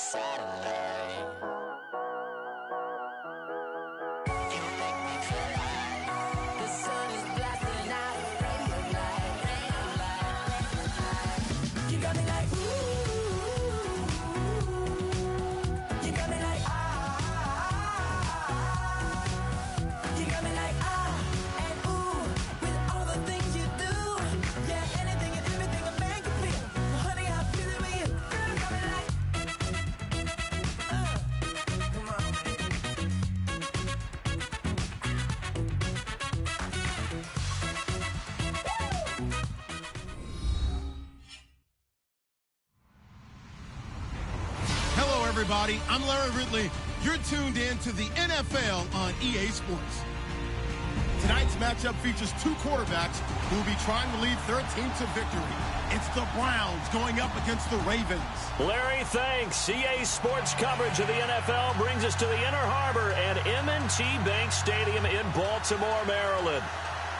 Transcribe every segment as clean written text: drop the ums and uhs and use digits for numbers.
satellite. You make me feel like the sun is blasting out a radio light, radio light. You got me like ooh, you got me like ah, you got me like ah and ooh with all the things you do. Yeah, anything and everything a man can feel. Honey, I feel it with you. Girl, you got me like come on. Hello, everybody. I'm Larry Ridley. You're tuned in to the NFL on EA Sports. Tonight's matchup features two quarterbacks who will be trying to lead their team to victory. It's the Browns going up against the Ravens. Larry, thanks. EA Sports coverage of the NFL brings us to the Inner Harbor and M&T Bank Stadium in Baltimore, Maryland.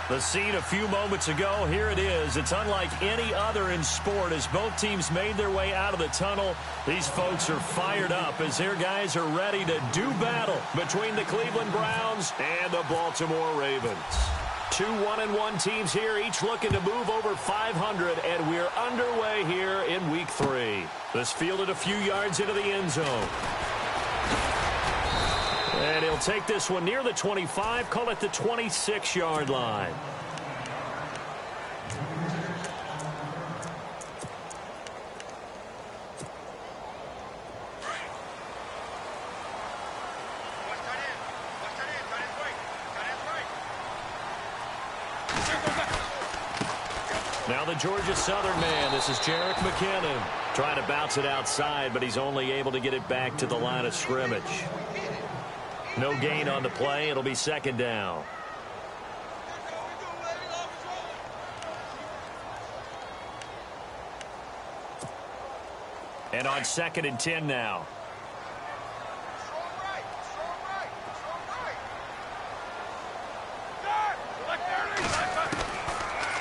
The scene a few moments ago, here it is. It's unlike any other in sport as both teams made their way out of the tunnel. These folks are fired up as their guys are ready to do battle between the Cleveland Browns and the Baltimore Ravens. Two 1-1 teams here, each looking to move over 500, and we're underway here in Week 3. This fielded a few yards into the end zone. And he'll take this one near the 25, call it the 26-yard line. Now the Georgia Southern man, this is Jerick McKinnon. Trying to bounce it outside, but he's only able to get it back to the line of scrimmage. No gain on the play. It'll be second down. And on 2nd and 10 now.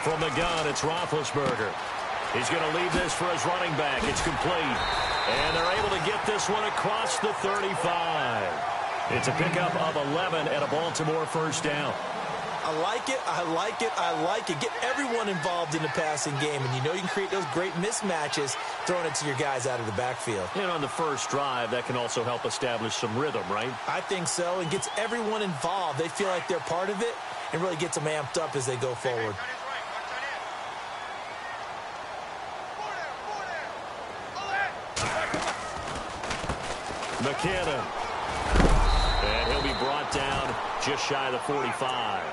From the gun, it's Roethlisberger. He's going to leave this for his running back. It's complete. And they're able to get this one across the 35. It's a pickup of 11 and a Baltimore first down. I like it, I like it, I like it. Get everyone involved in the passing game, and you know you can create those great mismatches throwing it to your guys out of the backfield. And on the first drive, that can also help establish some rhythm, right? I think so, and gets everyone involved. They feel like they're part of it and really gets them amped up as they go forward. McKinnon. And he'll be brought down just shy of the 45.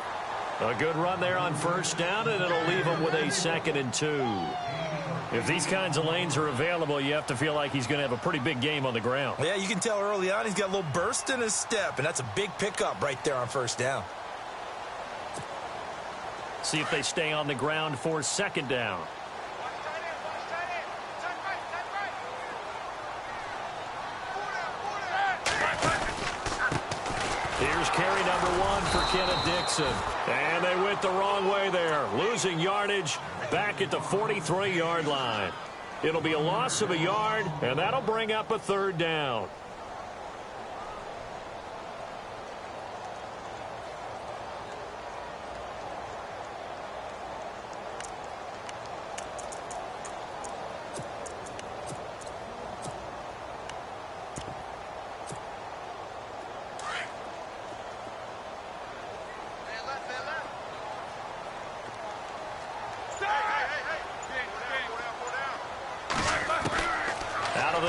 A good run there on first down, and it'll leave him with a 2nd and 2. If these kinds of lanes are available, you have to feel like he's going to have a pretty big game on the ground. Yeah, you can tell early on he's got a little burst in his step, and that's a big pickup right there on first down. See if they stay on the ground for 2nd down. Here's carry number 1 for Kenneth Dixon. And they went the wrong way there, losing yardage back at the 43-yard line. It'll be a loss of a yard, and that'll bring up a 3rd down.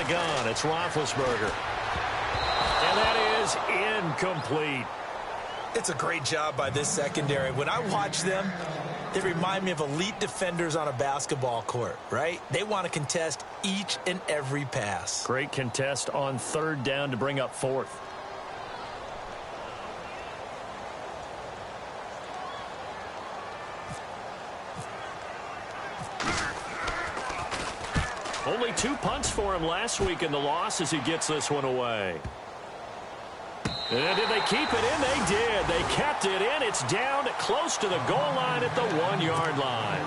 Gun. It's Roethlisberger. And that is incomplete. It's a great job by this secondary. When I watch them, they remind me of elite defenders on a basketball court, right? They want to contest each and every pass. Great contest on 3rd down to bring up 4th. Only 2 punts for him last week in the loss as he gets this one away. And did they keep it in? They did. They kept it in. It's down close to the goal line at the 1-yard line.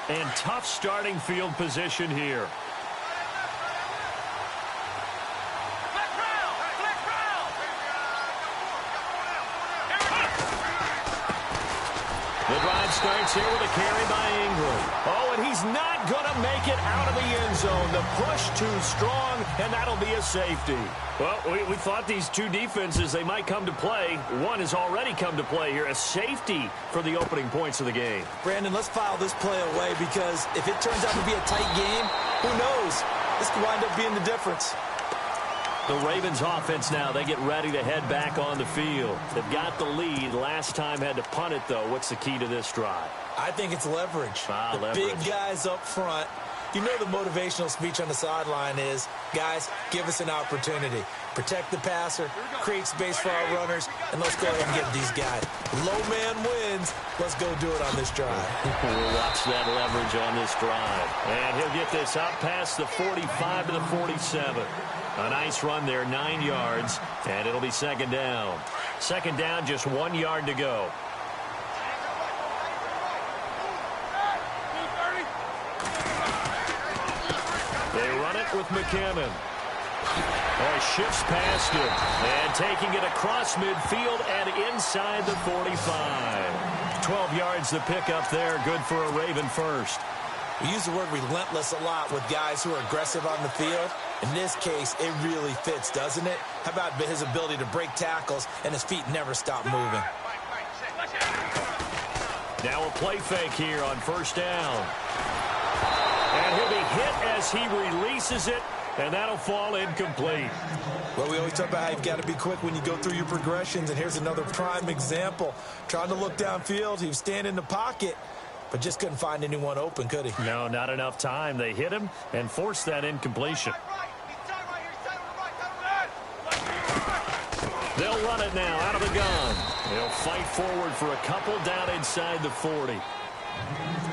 And tough starting field position here. The drive starts here with a carry by Ingram. Oh, and he's not going to make it out of the end zone. The push too strong, and that'll be a safety. Well, we thought these two defenses, they might come to play. One has already come to play here. A safety for the opening points of the game. Brandon, let's file this play away because if it turns out to be a tight game, who knows? This could wind up being the difference. The Ravens offense now, they get ready to head back on the field. They've got the lead. Last time had to punt it, though. What's the key to this drive? I think it's leverage. Leverage. Big guys up front. You know the motivational speech on the sideline is, guys, give us an opportunity. Protect the passer, create space for our runners, and let's go ahead and get these guys. Low man wins. Let's go do it on this drive. We'll watch that leverage on this drive. And he'll get this up past the 45 to the 47. A nice run there, 9 yards, and it'll be second down. Second down, just 1 yard to go. They run it with McKinnon. Oh, shifts past him. And taking it across midfield and inside the 45. 12 yards to pick up there. Good for a Raven first. We use the word relentless a lot with guys who are aggressive on the field. In this case, it really fits, doesn't it? How about his ability to break tackles and his feet never stop moving? Now a play fake here on first down. And he'll be hit as he releases it, and that'll fall incomplete. Well, we always talk about how you've got to be quick when you go through your progressions, and here's another prime example. Trying to look downfield, he was standing in the pocket, but just couldn't find anyone open, could he? No, not enough time. They hit him and forced that incompletion. They'll run it now out of the gun. They'll fight forward for a couple down inside the 40.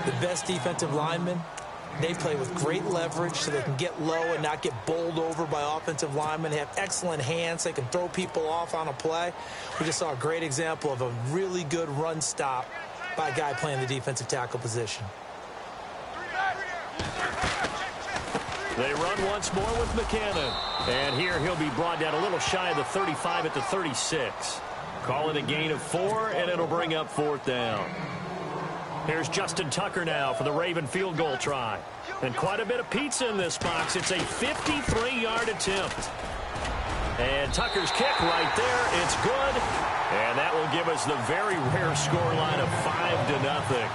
The best defensive linemen, they play with great leverage so they can get low and not get bowled over by offensive linemen. They have excellent hands. They can throw people off on a play. We just saw a great example of a really good run stop by a guy playing the defensive tackle position. They run once more with McKinnon. And here he'll be brought down a little shy of the 35 at the 36. Call it a gain of 4, and it'll bring up fourth down. Here's Justin Tucker now for the Raven field goal try. And quite a bit of pizza in this box. It's a 53-yard attempt. And Tucker's kick right there. It's good. And that will give us the very rare scoreline of 5-0.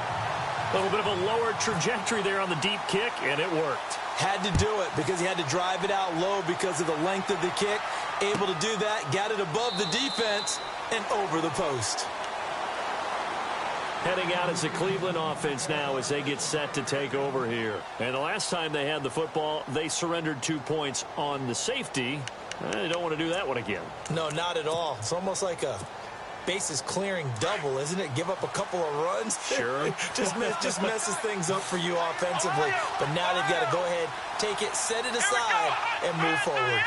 A little bit of a lower trajectory there on the deep kick, and it worked. Had to do it because he had to drive it out low because of the length of the kick. Able to do that, got it above the defense and over the post. Heading out as the Cleveland offense now as they get set to take over here. And the last time they had the football, they surrendered 2 points on the safety. They don't want to do that one again. No, not at all. It's almost like a bases clearing double, isn't it? Give up a couple of runs. Sure. just messes things up for you offensively. But now they've got to go ahead, take it, set it aside, and move forward.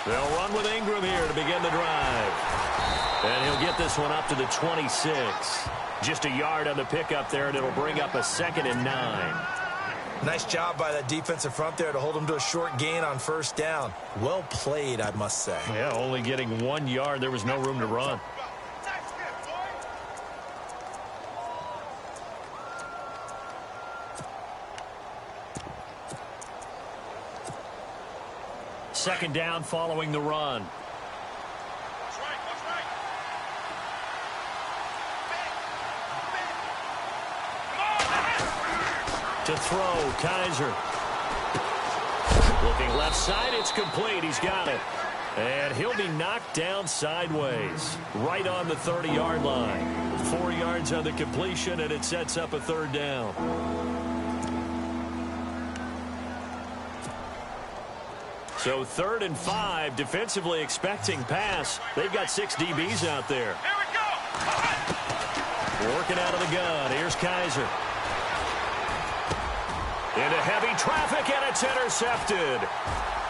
They'll run with Ingram here to begin the drive. And he'll get this one up to the 26. Just a yard on the pickup there, and it'll bring up a 2nd and 9. Nice job by that defensive front there to hold him to a short gain on first down. Well played, I must say. Yeah, only getting 1 yard. There was no room to run. Second down following the run. To throw, Kaiser. Looking left side, it's complete. He's got it. And he'll be knocked down sideways. Right on the 30-yard line. 4 yards on the completion, and it sets up a third down. So 3rd and 5, defensively expecting pass. They've got 6 DBs out there. Here we go. Working out of the gun. Here's Kaiser. Into heavy traffic, and it's intercepted.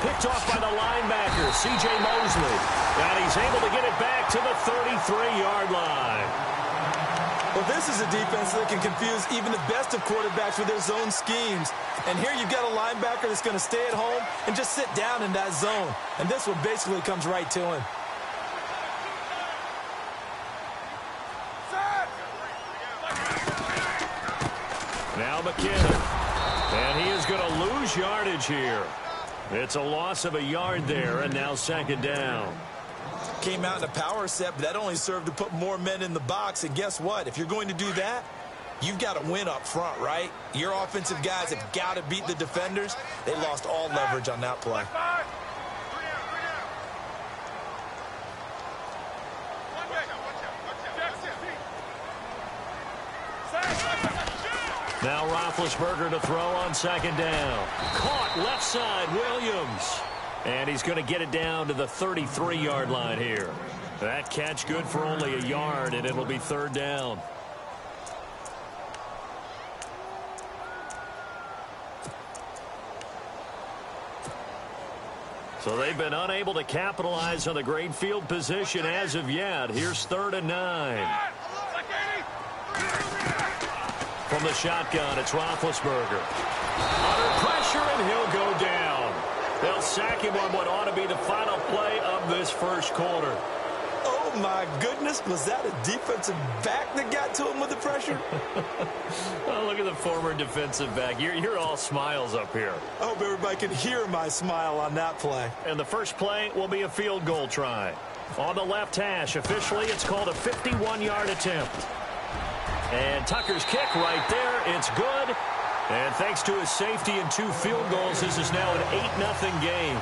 Picked off by the linebacker, C.J. Mosley. And he's able to get it back to the 33-yard line. Well, this is a defense that can confuse even the best of quarterbacks with their zone schemes. And here you've got a linebacker that's going to stay at home and just sit down in that zone. And this one basically comes right to him. Now McKinnon. And he is going to lose yardage here. It's a loss of a yard there, and now second down. Came out in a power set, but that only served to put more men in the box. And guess what? If you're going to do that, you've got to win up front, right? Your offensive guys have got to beat the defenders. They lost all leverage on that play. Now Roethlisberger to throw on second down. Caught left side, Williams. And he's going to get it down to the 33-yard line here. That catch good for only a yard, and it'll be third down. So they've been unable to capitalize on the great field position as of yet. Here's 3rd and 9. From the shotgun, it's Roethlisberger. Under pressure, and he'll go down. They'll sack him on what ought to be the final play of this first quarter. Oh, my goodness. Was that a defensive back that got to him with the pressure? Oh, look at the former defensive back. You're all smiles up here. I hope everybody can hear my smile on that play. And the first play will be a field goal try. On the left hash, officially, it's called a 51-yard attempt. And Tucker's kick right there. It's good. And thanks to his safety and 2 field goals, this is now an 8-0 game.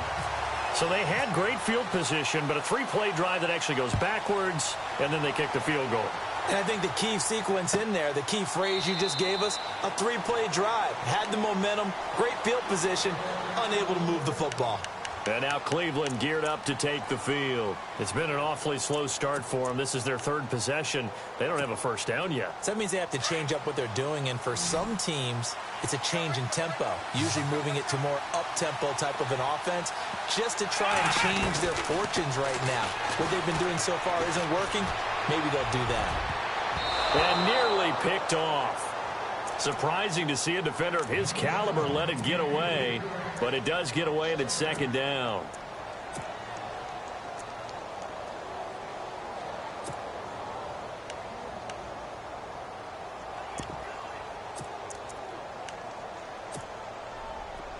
So they had great field position, but a 3-play drive that actually goes backwards, and then they kick the field goal. And I think the key sequence in there, the key phrase you just gave us, a 3-play drive. Had the momentum, great field position, unable to move the football. And now Cleveland geared up to take the field. It's been an awfully slow start for them. This is their 3rd possession. They don't have a first down yet. So that means they have to change up what they're doing, and for some teams, it's a change in tempo, usually moving it to more up-tempo type of an offense, just to try and change their fortunes right now. What they've been doing so far isn't working. Maybe they'll do that. And nearly picked off. Surprising to see a defender of his caliber let it get away, but it does get away and it's second down.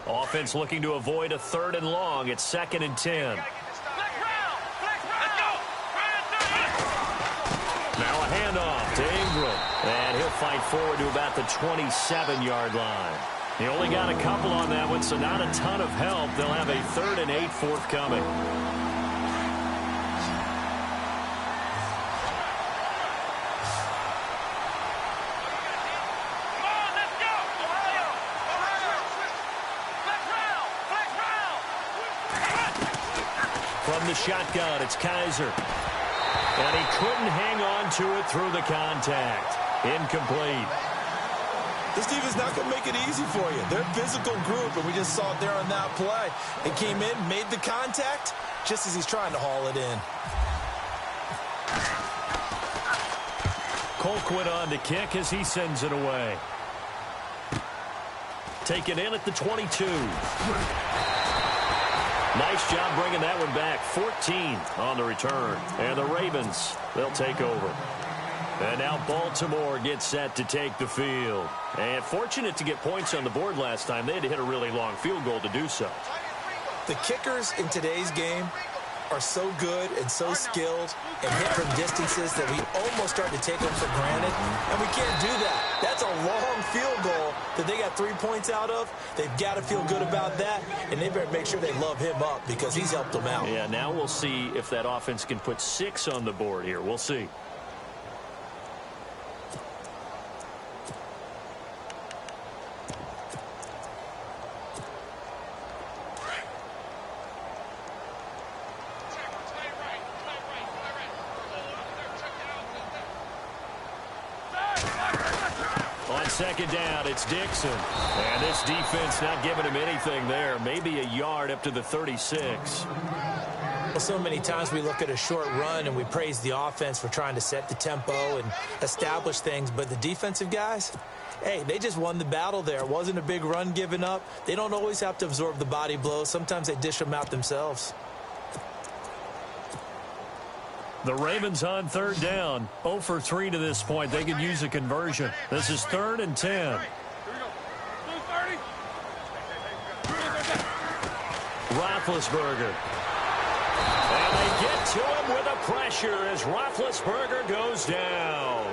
Offense looking to avoid a 3rd and long. It's 2nd and 10. Now a handoff to Ingram. And he'll fight forward to about the 27-yard line. He only got a couple on that one, so not a ton of help. They'll have a 3rd and 8 forthcoming. From the shotgun, it's Kaiser. And he couldn't hang on to it through the contact. Incomplete. This defense is not going to make it easy for you. They're a physical group, and we just saw it there on that play. It came in, made the contact, just as he's trying to haul it in. Colquitt on to kick as he sends it away. Taken in at the 22. Nice job bringing that one back. 14 on the return. And the Ravens, they'll take over. And now Baltimore gets set to take the field. And fortunate to get points on the board last time. They had to hit a really long field goal to do so. The kickers in today's game are so good and so skilled and hit from distances that we almost start to take them for granted. And we can't do that. That's a long field goal that they got 3 points out of. They've got to feel good about that, and they better make sure they love him up because he's helped them out. Yeah, now we'll see if that offense can put 6 on the board here. We'll see. Second down, it's Dixon. And this defense not giving him anything there. Maybe a yard up to the 36. Well, so many times we look at a short run and we praise the offense for trying to set the tempo and establish things, but the defensive guys, hey, they just won the battle there. It wasn't a big run given up. They don't always have to absorb the body blows. Sometimes they dish them out themselves. The Ravens on third down. 0 for 3 to this point. They could use a conversion. This is 3rd and 10. Roethlisberger. And they get to him with a pressure as Roethlisberger goes down.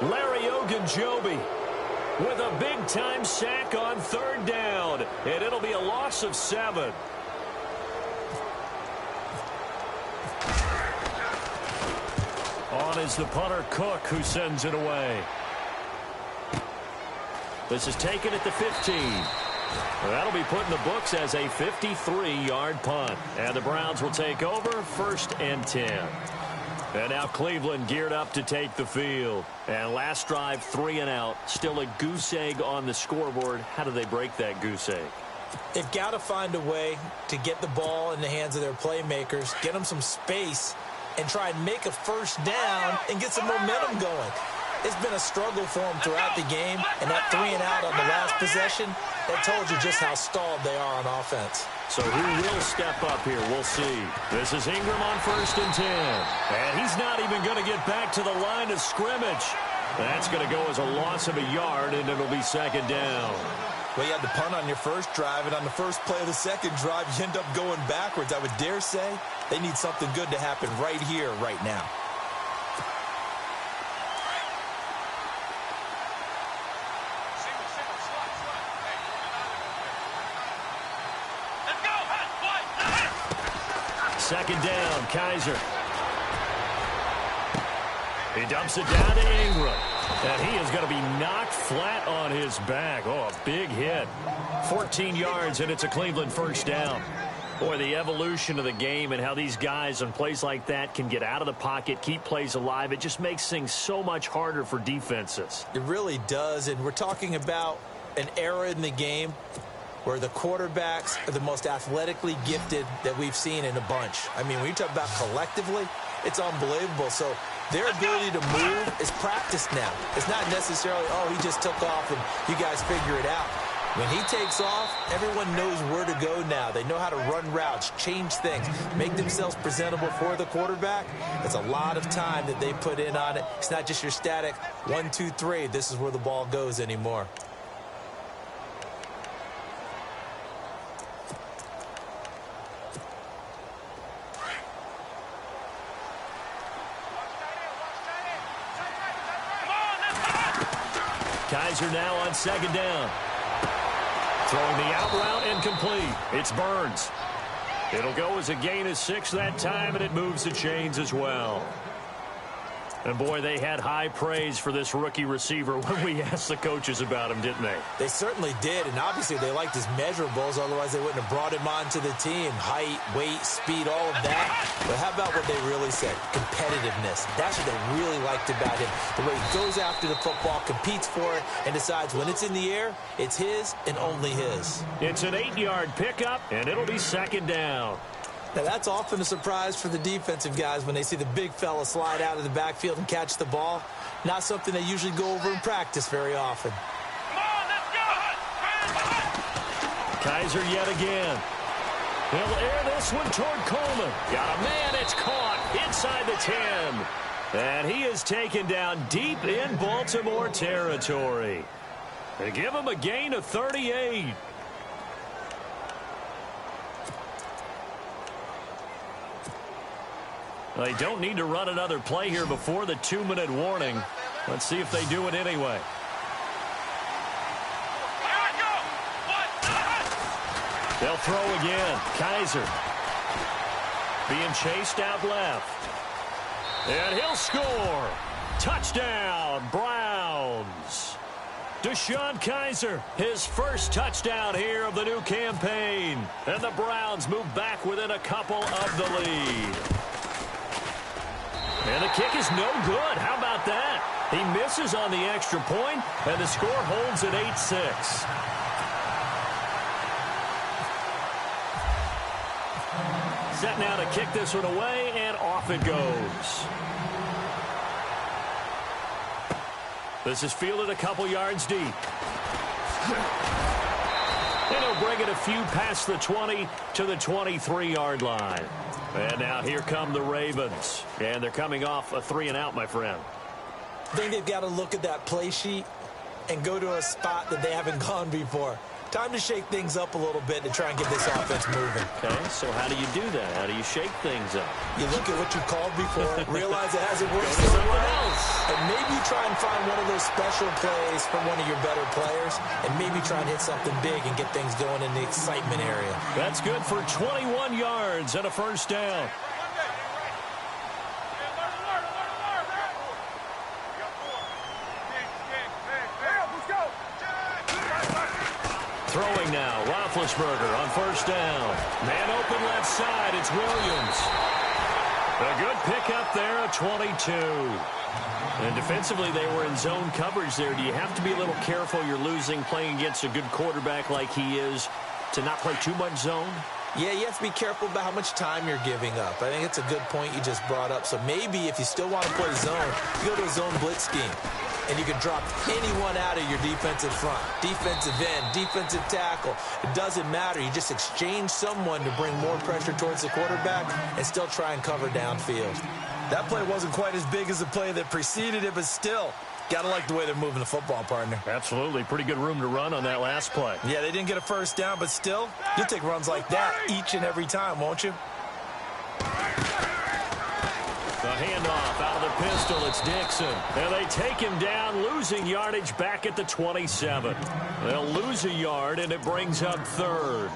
Larry Ogunjobi with a big-time sack on 3rd down. And it'll be a loss of 7. On is the punter, Cook, who sends it away. This is taken at the 15. That'll be put in the books as a 53-yard punt. And the Browns will take over 1st and 10. And now Cleveland geared up to take the field. And last drive, 3 and out. Still a goose egg on the scoreboard. How do they break that goose egg? They've got to find a way to get the ball in the hands of their playmakers, get them some space, and try and make a first down and get some momentum going. It's been a struggle for them throughout the game, and that 3 and out on the last possession, that told you just how stalled they are on offense. So who will step up here? We'll see. This is Ingram on 1st and 10. And he's not even going to get back to the line of scrimmage. That's going to go as a loss of a yard, and it'll be 2nd down. Well, you had the punt on your first drive, and on the first play of the second drive, you end up going backwards. I would dare say they need something good to happen right here, right now. Second down, Kaiser. He dumps it down to Ingram. And he is going to be knocked flat on his back. Oh, a big hit. 14 yards, and it's a Cleveland first down. Boy, the evolution of the game and how these guys on plays like that can get out of the pocket, keep plays alive, it just makes things so much harder for defenses. It really does, and we're talking about an era in the game where the quarterbacks are the most athletically gifted that we've seen in a bunch. I mean, when you talk about collectively, it's unbelievable. So their ability to move is practiced now. It's not necessarily, oh, he just took off and you guys figure it out. When he takes off, everyone knows where to go now. They know how to run routes, change things, make themselves presentable for the quarterback. It's a lot of time that they put in on it. It's not just your static 1, 2, 3. This is where the ball goes anymore. Kaiser now on 2nd down. Throwing the out route incomplete. It's Burns. It'll go as a gain of 6 that time, and it moves the chains as well. And, boy, they had high praise for this rookie receiver when we asked the coaches about him, didn't they? They certainly did, and obviously they liked his measurables. Otherwise, they wouldn't have brought him onto the team. Height, weight, speed, all of that. But how about what they really said? Competitiveness. That's what they really liked about him. The way he goes after the football, competes for it, and decides when it's in the air, it's his and only his. It's an 8-yard pickup, and it'll be 2nd down. Now, that's often a surprise for the defensive guys when they see the big fella slide out of the backfield and catch the ball. Not something they usually go over in practice very often. Come on, let's go! Kaiser yet again. He'll air this one toward Coleman. Got a man, it's caught inside the 10. And he is taken down deep in Baltimore territory. They give him a gain of 38. They don't need to run another play here before the 2-minute warning. Let's see if they do it anyway. They'll throw again. Kaiser being chased out left. And he'll score. Touchdown, Browns. DeShone Kizer, his first touchdown here of the new campaign. And the Browns move back within a couple of the lead. And the kick is no good. How about that? He misses on the extra point, and the score holds at 8-6. set now to kick this one away, and off it goes. This is fielded a couple yards deep. And he'll bring it a few past the 20 to the 23-yard line. And now here come the Ravens. And they're coming off a 3-and-out, my friend. I think they've got to look at that play sheet and go to a spot that they haven't gone before. Time to shake things up a little bit to try and get this offense moving. Okay, so how do you do that? How do you shake things up? You look at what you called before, realize it hasn't worked Go to so something well, else. and maybe try and find one of those special plays from one of your better players, and maybe try and hit something big and get things going in the excitement area. That's good for 21 yards and a first down. Throwing now, Roethlisberger on first down. Man open left side, it's Williams. A good pickup there at 22. And defensively, they were in zone coverage there. Do you have to be a little careful you're losing playing against a good quarterback like he is to not play too much zone? Yeah, you have to be careful about how much time you're giving up. I think it's a good point you just brought up. So maybe if you still want to play zone, you go to a zone blitz scheme. And you can drop anyone out of your defensive front. Defensive end, defensive tackle. It doesn't matter. You just exchange someone to bring more pressure towards the quarterback and still try and cover downfield. That play wasn't quite as big as the play that preceded it, but still, got to like the way they're moving the football, partner. Absolutely. Pretty good room to run on that last play. Yeah, they didn't get a first down, but still, you'll take runs like that each and every time, won't you? The handoff out of the pistol, it's Dixon. And they take him down, losing yardage back at the 27. They'll lose a yard, and it brings up third.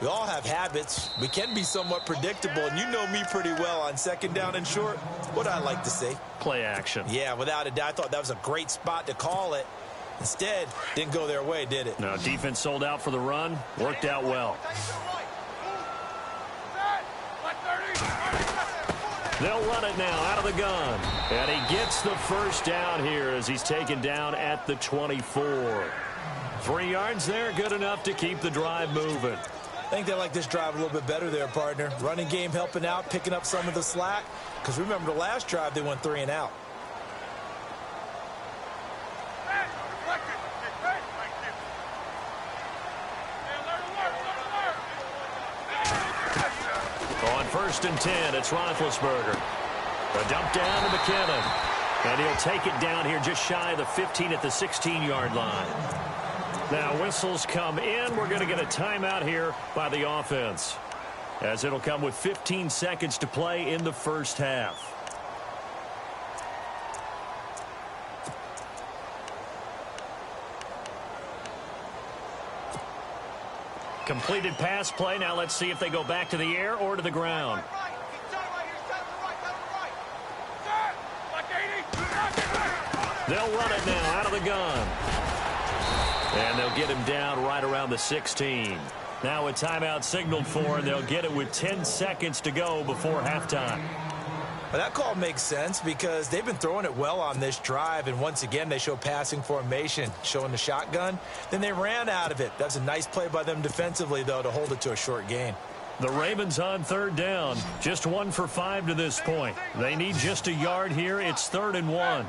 We all have habits. We can be somewhat predictable, and you know me pretty well on second down and short. What I like to see. Play action. Yeah, without a doubt, I thought that was a great spot to call it. Instead, didn't go their way, did it? No, defense sold out for the run. Worked out well. They'll run it now out of the gun. And he gets the first down here as he's taken down at the 24. 3 yards there, good enough to keep the drive moving. I think they like this drive a little bit better there, partner. Running game helping out, picking up some of the slack. Because remember, the last drive, they went 3-and-out. On 1st and 10, it's Roethlisberger. A dump down to McKinnon. And he'll take it down here just shy of the 15 at the 16-yard line. Now whistles come in. We're going to get a timeout here by the offense, as it'll come with 15 seconds to play in the first half. Completed pass play. Now let's see if they go back to the air or to the ground. They'll run it now out of the gun. And they'll get him down right around the 16. Now a timeout signaled for, and they'll get it with 10 seconds to go before halftime. Well, that call makes sense because they've been throwing it well on this drive, and once again they show passing formation, showing the shotgun. Then they ran out of it. That's a nice play by them defensively, though, to hold it to a short gain. The Ravens on 3rd down, just 1 for 5 to this point. They need just a yard here. It's 3rd and 1.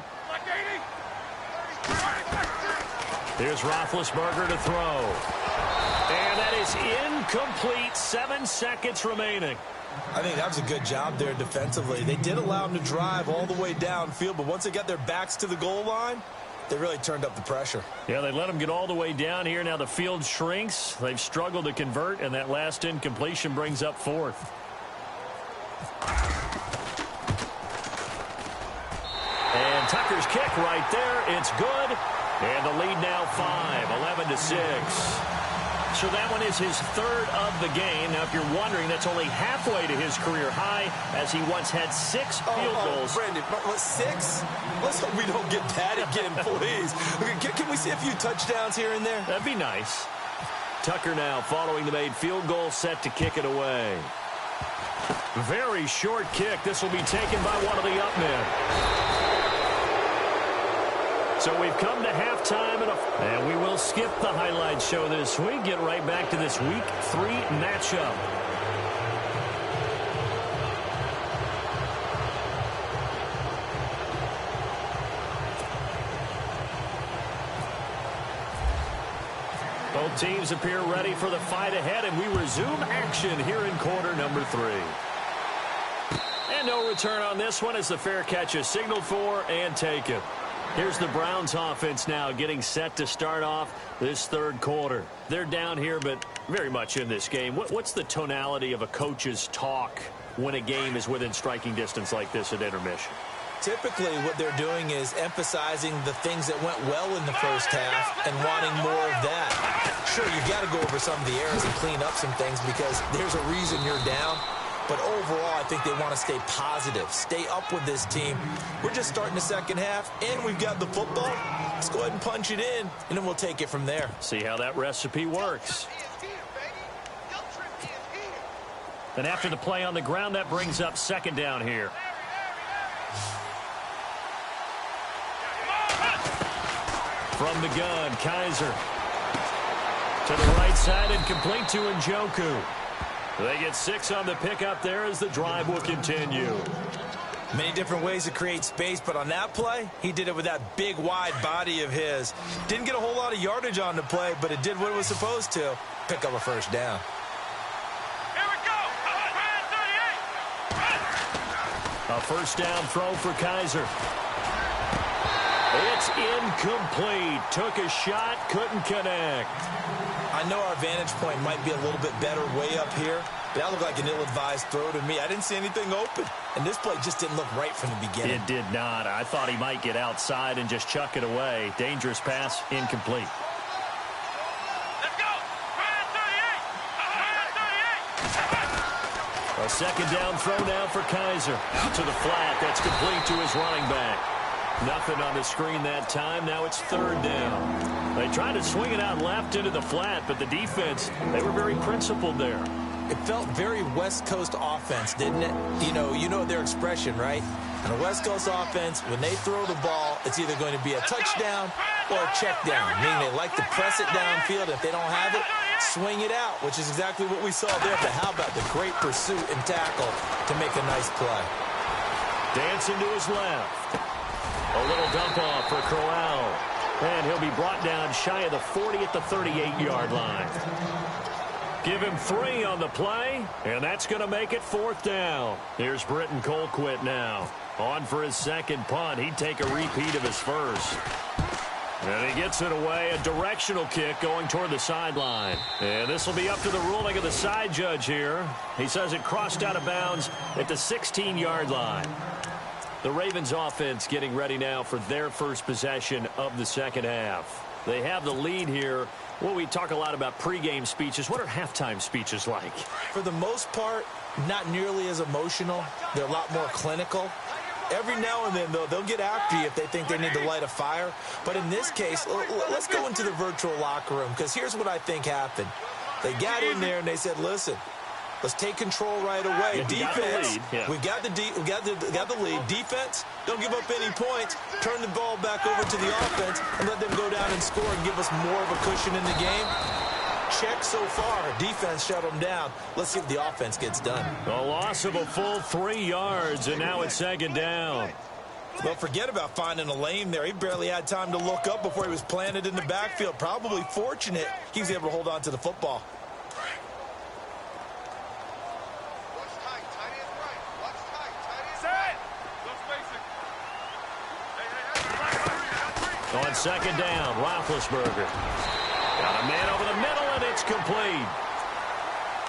Here's Roethlisberger to throw. And that is incomplete. 7 seconds remaining. I think that was a good job there defensively. They did allow them to drive all the way downfield, but once they got their backs to the goal line, they really turned up the pressure. Yeah, they let them get all the way down here. Now the field shrinks. They've struggled to convert, and that last incompletion brings up 4th. And Tucker's kick right there. It's good. And the lead now 5, 11-6. So that one is his 3rd of the game. Now, if you're wondering, that's only halfway to his career high, as he once had 6 field goals. Brandon, what, 6? Let's hope we don't get that again, please. Can we see a few touchdowns here and there? That'd be nice. Tucker now following the made field goal, set to kick it away. Very short kick. This will be taken by one of the up men. So we've come to halftime, and we will skip the highlight show this week. Get right back to this Week 3 matchup. Both teams appear ready for the fight ahead, and we resume action here in quarter number 3. And no return on this one as the fair catch is signaled for and taken. Here's the Browns offense now getting set to start off this third quarter. They're down here, but very much in this game. What's the tonality of a coach's talk when a game is within striking distance like this at intermission? Typically, what they're doing is emphasizing the things that went well in the first half and wanting more of that. Sure, you've got to go over some of the errors and clean up some things because there's a reason you're down. But overall, I think they want to stay positive, stay up with this team. We're just starting the second half, and we've got the football. Let's go ahead and punch it in, and then we'll take it from there. See how that recipe works. Then after the play on the ground, that brings up second down here. From the gun, Kaiser. To the right side and complete to Njoku. They get 6 on the pickup there as the drive will continue. Many different ways to create space, but on that play, he did it with that big, wide body of his. Didn't get a whole lot of yardage on the play, but it did what it was supposed to. Pick up a first down. Here we go. A first down throw for Kaiser. It's incomplete. Took a shot, couldn't connect. I know our vantage point might be a little bit better way up here, but that looked like an ill-advised throw to me. I didn't see anything open, and this play just didn't look right from the beginning. It did not. I thought he might get outside and just chuck it away. Dangerous pass, incomplete. Let's go. 38. A second down throw now for Kaiser. Out to the flat. That's complete to his running back. Nothing on the screen that time. Now it's third down. They tried to swing it out left into the flat, but the defense, they were very principled there. It felt very West Coast offense, didn't it? You know their expression, right? And a West Coast offense, when they throw the ball, it's either going to be a touchdown or a check down, meaning they like to press it downfield. If they don't have it, swing it out, which is exactly what we saw there. But how about the great pursuit and tackle to make a nice play? Dancing to his left. A little dump off for Crowell. And he'll be brought down shy of the 40 at the 38-yard line. Give him 3 on the play, and that's going to make it fourth down. Here's Britton Colquitt now. On for his second punt. He'd take a repeat of his first. And he gets it away. A directional kick going toward the sideline. And this will be up to the ruling of the side judge here. He says it crossed out of bounds at the 16-yard line. The Ravens offense getting ready now for their first possession of the second half. They have the lead here. Well, we talk a lot about pregame speeches. What are halftime speeches like? For the most part, not nearly as emotional. They're a lot more clinical. Every now and then, though, they'll get after you if they think they need to light a fire. But in this case, let's go into the virtual locker room, because here's what I think happened. They got in there and they said, listen, let's take control right away. Defense, we got the lead. Defense, don't give up any points. Turn the ball back over to the offense and let them go down and score and give us more of a cushion in the game. Check so far. Defense shut them down. Let's see if the offense gets done. A loss of a full 3 yards, and now it's second down. Well, forget about finding a lane there. He barely had time to look up before he was planted in the backfield. Probably fortunate he was able to hold on to the football. On second down, Roethlisberger. Got a man over the middle, and it's complete.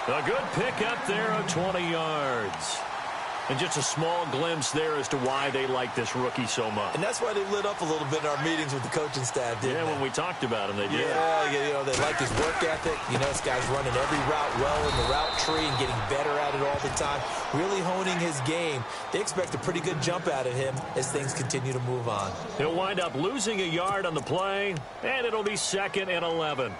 A good pick up there of 20 yards. And just a small glimpse there as to why they like this rookie so much. And that's why they lit up a little bit in our meetings with the coaching staff, didn't they? Yeah, when we talked about him, they did. Yeah, they like his work ethic. This guy's running every route well in the route tree and getting better at it all the time, really honing his game. They expect a pretty good jump out of him as things continue to move on. He'll wind up losing a yard on the play, and it'll be 2nd and 11.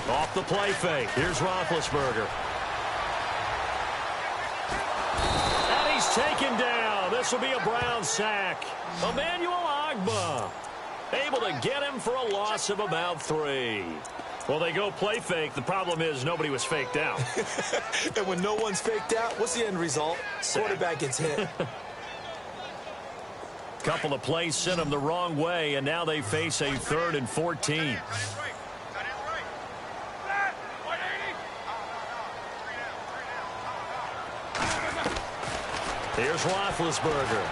Off the play fake. Here's Roethlisberger. And he's taken down. Oh, this will be a Brown sack. Emmanuel Ogbah able to get him for a loss of about 3. Well, they go play fake. The problem is nobody was faked out. And when no one's faked out, what's the end result? Quarterback gets hit. Couple of plays sent them the wrong way, and now they face a 3rd and 14. Here's Roethlisberger.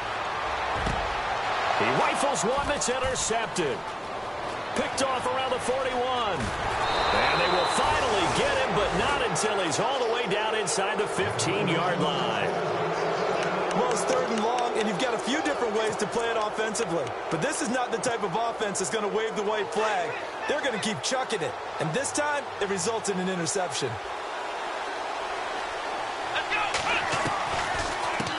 He rifles one that's intercepted. Picked off around the 41. And they will finally get him, but not until he's all the way down inside the 15-yard line. Well, it's 3rd and long, and you've got a few different ways to play it offensively. But this is not the type of offense that's going to wave the white flag. They're going to keep chucking it. And this time, it results in an interception.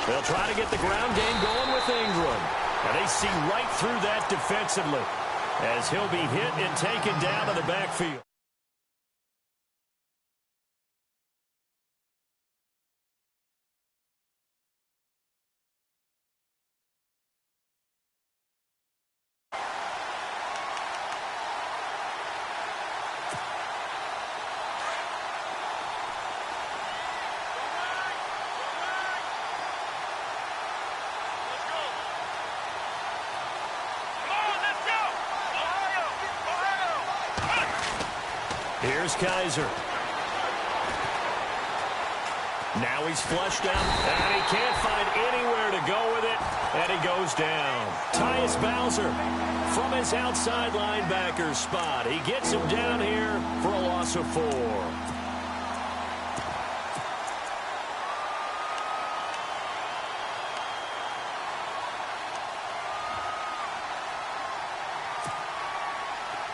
They'll try to get the ground game going with Ingram. And they see right through that defensively as he'll be hit and taken down to the backfield. Here's Kaiser. Now he's flushed out, and he can't find anywhere to go with it, and he goes down. Tyus Bowser from his outside linebacker spot. He gets him down here for a loss of 4.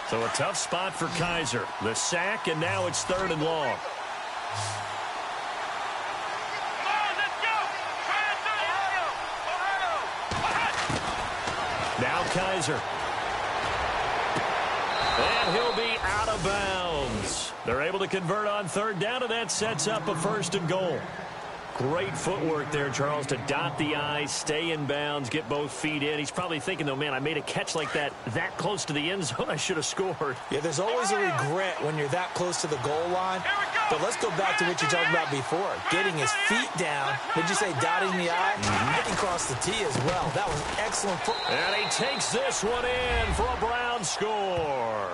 So a tough spot for Kaiser. The sack, and now it's 3rd and long. Now Kaiser. And he'll be out of bounds. They're able to convert on 3rd down, and that sets up a 1st and goal. Great footwork there, Charles, to dot the I's, stay in bounds, get both feet in. He's probably thinking, though, man, I made a catch like that close to the end zone. I should have scored. Yeah, there's always a regret when you're that close to the goal line. But let's go back to what you talked about before. Getting his feet down. Did you say dotting the I? I can cross the T as well. That was excellent footwork. And he takes this one in for a Brown score.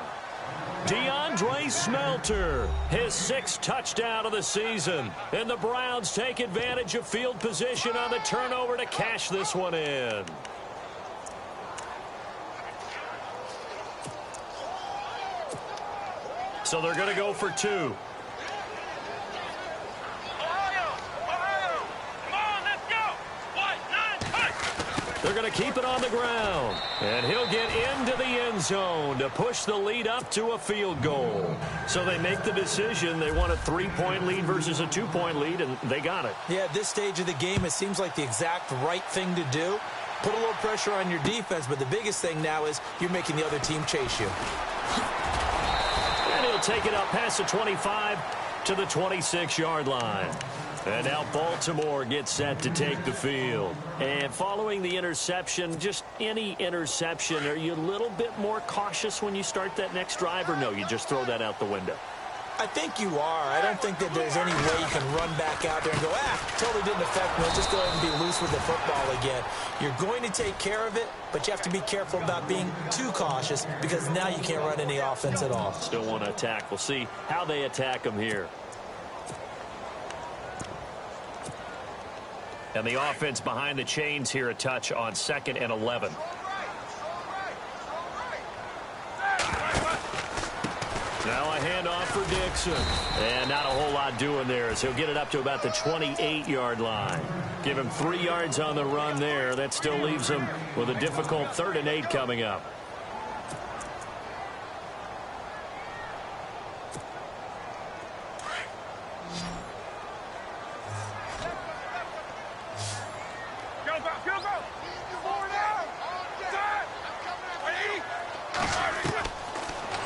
DeAndre Smelter, his 6th touchdown of the season. And the Browns take advantage of field position on the turnover to cash this one in. So they're going to go for 2. They're going to keep it on the ground. And he'll get into the end zone to push the lead up to a field goal. So they make the decision. They want a 3-point lead versus a 2-point lead, and they got it. Yeah, at this stage of the game, it seems like the exact right thing to do. Put a little pressure on your defense, but the biggest thing now is you're making the other team chase you. And he'll take it up past the 25 to the 26-yard line. And now Baltimore gets set to take the field. And following the interception, just any interception, are you a little bit more cautious when you start that next drive, or no, you just throw that out the window? I think you are. I don't think that there's any way you can run back out there and go, totally didn't affect me. Just go ahead and be loose with the football again. You're going to take care of it, but you have to be careful about being too cautious because now you can't run any offense at all. Still want to attack. We'll see how they attack them here. And the offense behind the chains here, a touch on 2nd and 11. Now a handoff for Dixon. And not a whole lot doing there as he'll get it up to about the 28-yard line. Give him 3 yards on the run there. That still leaves him with a difficult 3rd and 8 coming up.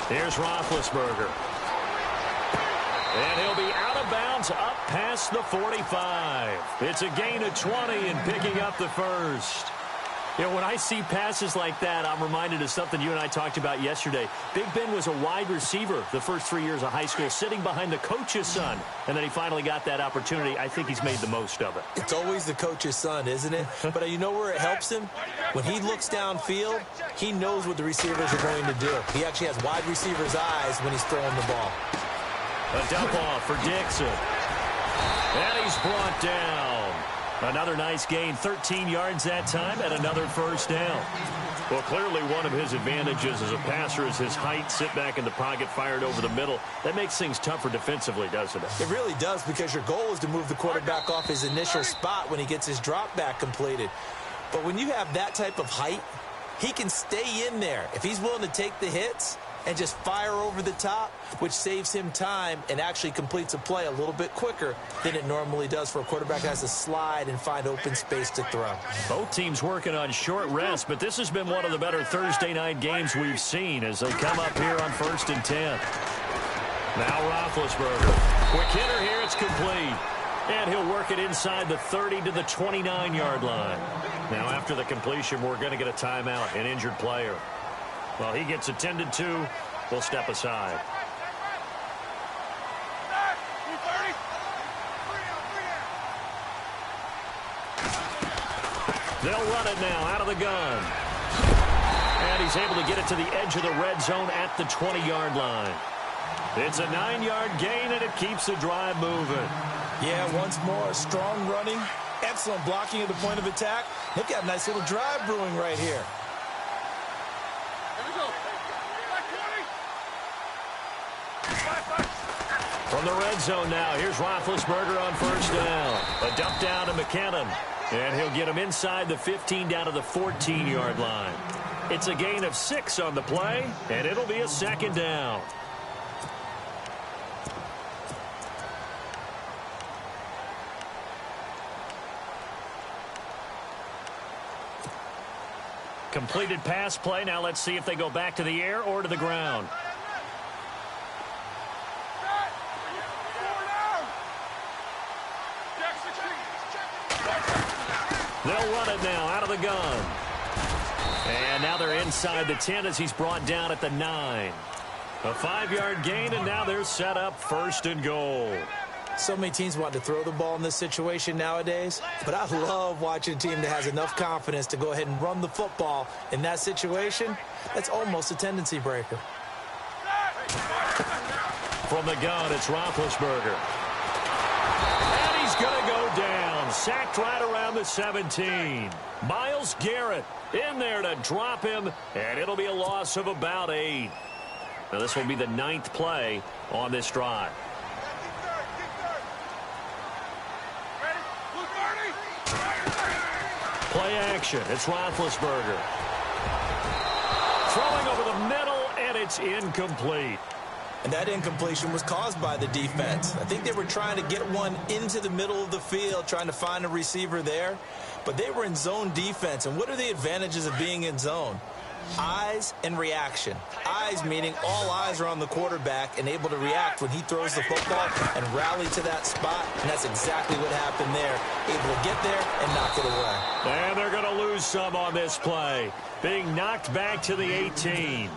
Here's Roethlisberger. And he'll be out out of bounds up past the 45. It's a gain of 20 and picking up the first. You know, when I see passes like that, I'm reminded of something you and I talked about yesterday. Big Ben was a wide receiver the first 3 years of high school, sitting behind the coach's son, and then he finally got that opportunity. I think he's made the most of it. It's always the coach's son, isn't it? But you know where it helps him? When he looks downfield, he knows what the receivers are going to do. He actually has wide receivers' eyes when he's throwing the ball. A dump off for Dixon. And he's brought down. Another nice gain, 13 yards that time, and another first down. Well, clearly one of his advantages as a passer is his height. Sit back in the pocket, fired over the middle. That makes things tougher defensively, doesn't it? It really does, because your goal is to move the quarterback off his initial spot when he gets his drop back completed. But when you have that type of height, he can stay in there. If he's willing to take the hits and just fire over the top, which saves him time and actually completes a play a little bit quicker than it normally does for a quarterback that has to slide and find open space to throw. Both teams working on short rest, but this has been one of the better Thursday night games we've seen as they come up here on 1st and 10. Now Roethlisberger. Quick hitter here, it's complete. And he'll work it inside the 30 to the 29-yard line. Now after the completion, we're going to get a timeout, an injured player. Well, he gets attended to. We'll step aside. They'll run it now out of the gun. And he's able to get it to the edge of the red zone at the 20-yard line. It's a 9-yard gain, and it keeps the drive moving. Yeah, once more, strong running, excellent blocking at the point of attack. They've got a nice little drive brewing right here. From the red zone now, here's Roethlisberger on first down. A dump down to McKinnon. And he'll get him inside the 15 down to the 14-yard line. It's a gain of 6 on the play, and it'll be a second down. Completed pass play. Now let's see if they go back to the air or to the ground. They'll run it now out of the gun. And now they're inside the 10 as he's brought down at the 9. A 5-yard gain, and now they're set up 1st and goal. So many teams want to throw the ball in this situation nowadays, but I love watching a team that has enough confidence to go ahead and run the football in that situation. That's almost a tendency breaker. From the gun, it's Roethlisberger. And he's going to go down. Sacked right around the 17. Myles Garrett in there to drop him, and it'll be a loss of about 8. Now this will be the 9th play on this drive. Play action. It's Roethlisberger. Throwing over the middle, and it's incomplete. And that incompletion was caused by the defense. I think they were trying to get one into the middle of the field, trying to find a receiver there. But they were in zone defense. And what are the advantages of being in zone? Eyes and reaction. Eyes meaning all eyes are on the quarterback and able to react when he throws the football and rally to that spot. And that's exactly what happened there. Able to get there and knock it away. And they're going to lose some on this play. Being knocked back to the 18.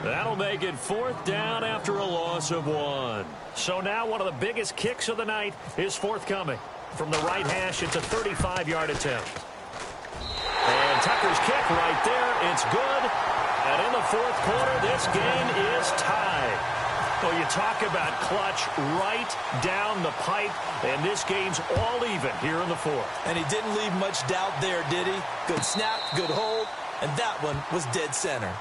That'll make it 4th down after a loss of 1. So now one of the biggest kicks of the night is forthcoming. From the right hash, it's a 35-yard attempt. And Tucker's kick right there. It's good. And in the 4th quarter, this game is tied. Well, you talk about clutch right down the pipe, and this game's all even here in the 4th. And he didn't leave much doubt there, did he? Good snap, good hold, and that one was dead center.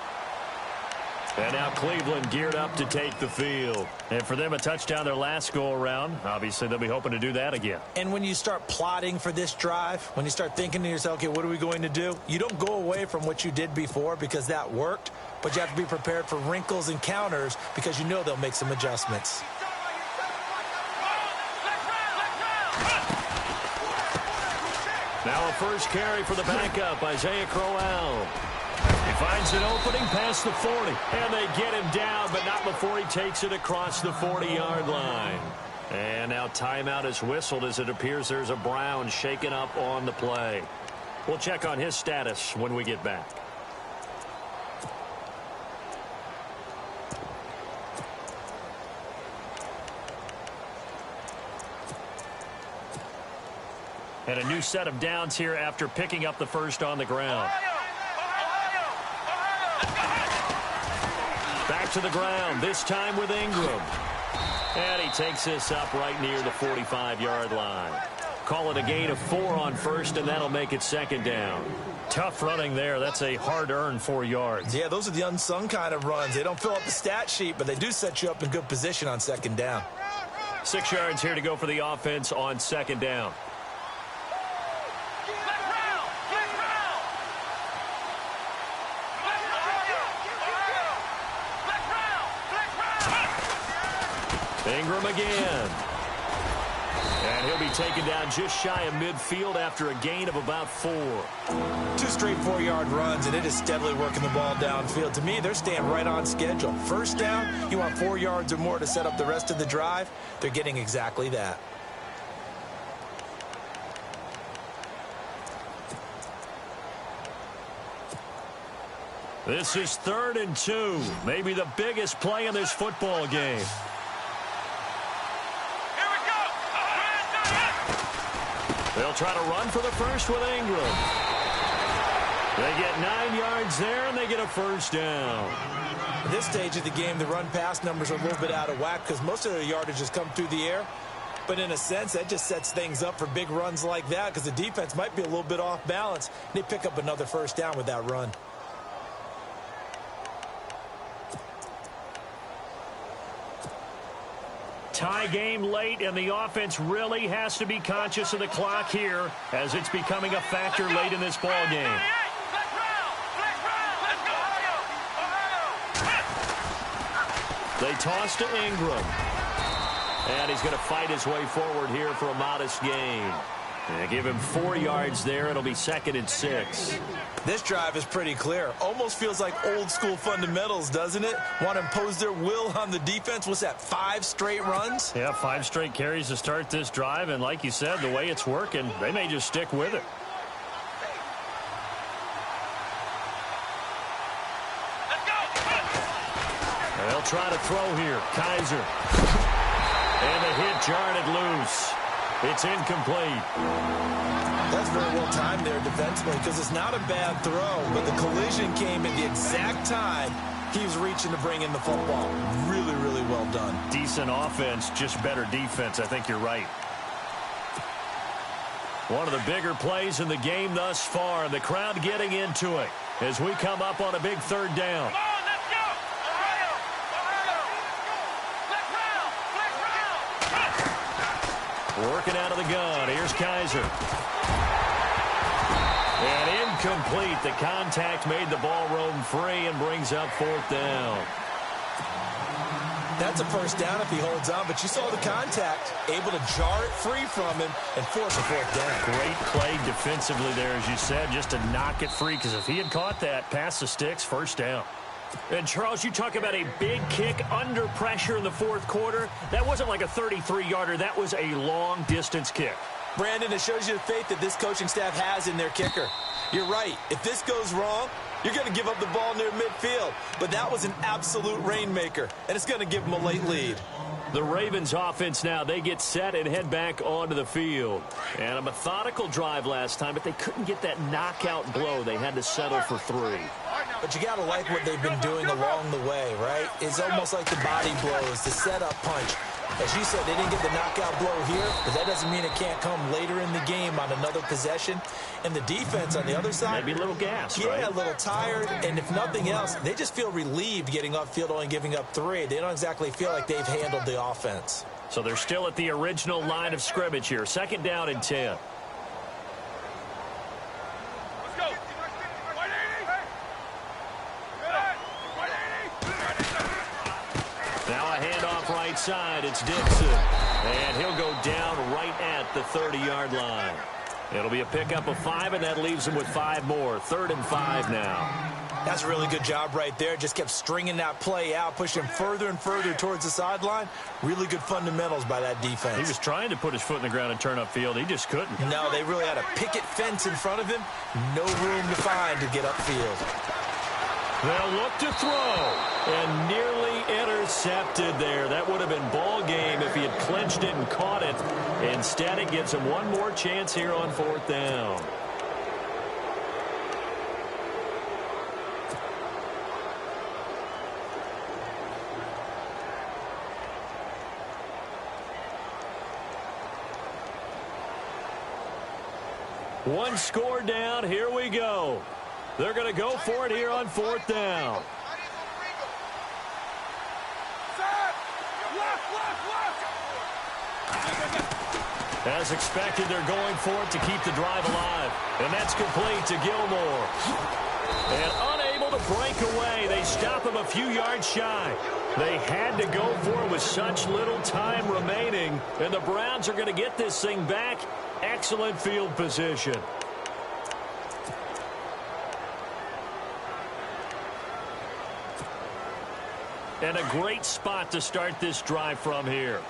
And now Cleveland geared up to take the field. And for them, a touchdown their last go-around. Obviously, they'll be hoping to do that again. And when you start plotting for this drive, when you start thinking to yourself, okay, what are we going to do? You don't go away from what you did before because that worked, but you have to be prepared for wrinkles and counters because you know they'll make some adjustments. Now a first carry for the backup, Isaiah Crowell. He finds an opening past the 40, and they get him down, but not before he takes it across the 40-yard line. And now timeout is whistled as it appears there's a Brown shaken up on the play. We'll check on his status when we get back. And a new set of downs here after picking up the first on the ground. Back to the ground, this time with Ingram. And he takes this up right near the 45-yard line. Call it a gain of 4 on first, and that'll make it second down. Tough running there. That's a hard-earned 4 yards. Yeah, those are the unsung kind of runs. They don't fill up the stat sheet, but they do set you up in good position on second down. 6 yards here to go for the offense on second down. Ingram again. And he'll be taken down just shy of midfield after a gain of about 4. 2 straight 4-yard runs, and it is steadily working the ball downfield. To me, they're staying right on schedule. First down, you want 4 yards or more to set up the rest of the drive. They're getting exactly that. This is 3rd and 2. Maybe the biggest play in this football game. They'll try to run for the first with Ingram. They get 9 yards there, and they get a first down. At this stage of the game, the run-pass numbers are a little bit out of whack because most of their yardage has come through the air. But in a sense, that just sets things up for big runs like that because the defense might be a little bit off balance. They pick up another first down with that run. Tie game late, and the offense really has to be conscious of the clock here as it's becoming a factor late in this ball game. They toss to Ingram. And he's going to fight his way forward here for a modest gain. And give him 4 yards there. It'll be 2nd and 6. This drive is pretty clear. Almost feels like old school fundamentals, doesn't it? Want to impose their will on the defense. What's that, 5 straight runs? Yeah, 5 straight carries to start this drive. And like you said, the way it's working, they may just stick with it. And they'll try to throw here. Kaiser. And the hit jarred loose. It's incomplete. That's very well timed there defensively because it's not a bad throw, but the collision came at the exact time he was reaching to bring in the football. Really, really well done. Decent offense, just better defense. I think you're right. One of the bigger plays in the game thus far, and the crowd getting into it as we come up on a big 3rd down. Working out of the gun. Here's Kaiser. And incomplete. The contact made the ball roam free and brings up 4th down. That's a first down if he holds on, but you saw the contact. Able to jar it free from him and force a 4th down. Great play defensively there, as you said, just to knock it free, because if he had caught that, past the sticks, first down. And, Charles, you talk about a big kick under pressure in the 4th quarter. That wasn't like a 33-yarder. That was a long-distance kick. Brandon, it shows you the faith that this coaching staff has in their kicker. You're right. If this goes wrong, you're going to give up the ball near midfield. But that was an absolute rainmaker, and it's going to give them a late lead. The Ravens offense now, they get set and head back onto the field. And a methodical drive last time, but they couldn't get that knockout blow. They had to settle for 3. But you got to like what they've been doing along the way, right? It's almost like the body blows, the setup punch. As you said, they didn't get the knockout blow here, but that doesn't mean it can't come later in the game on another possession. And the defense on the other side, maybe a little gassed, yeah, right? a little tired. And if nothing else, they just feel relieved getting upfield, only giving up 3. They don't exactly feel like they've handled the offense. So they're still at the original line of scrimmage here. 2nd down and 10. Now a handoff right side. It's Dixon. And he'll go down right at the 30-yard line. It'll be a pickup of 5, and that leaves him with 5 more. 3rd and 5 now. That's a really good job right there. Just kept stringing that play out, pushing further and further towards the sideline. Really good fundamentals by that defense. He was trying to put his foot in the ground and turn upfield. He just couldn't. No, they really had a picket fence in front of him. No room to find to get upfield. They'll look to throw, and nearly intercepted there. That would have been ball game if he had clinched it and caught it. Instead, it gives him one more chance here on 4th down. One score down. Here we go. They're going to go for it here on 4th down. As expected, they're going for it to keep the drive alive. And that's complete to Gilmore. And unable to break away. They stop him a few yards shy. They had to go for it with such little time remaining. And the Browns are going to get this thing back. Excellent field position. And a great spot to start this drive from here.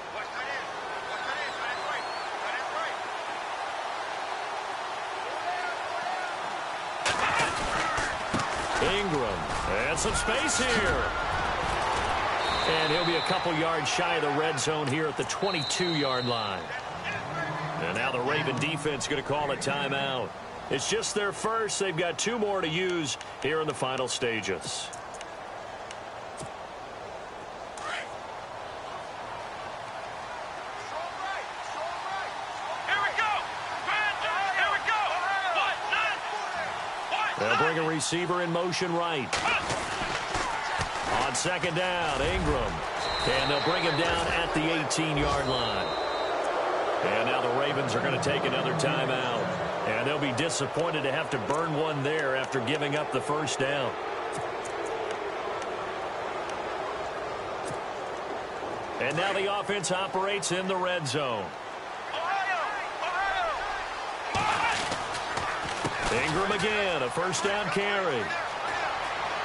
Ingram, and some space here. And he'll be a couple yards shy of the red zone here at the 22-yard line. And now the Raven defense going to call a timeout. It's just their first. They've got 2 more to use here in the final stages. They'll bring a receiver in motion right. On 2nd down, Ingram. And they'll bring him down at the 18-yard line. And now the Ravens are going to take another timeout. And they'll be disappointed to have to burn one there after giving up the first down. And now the offense operates in the red zone. Ingram again, a first down carry.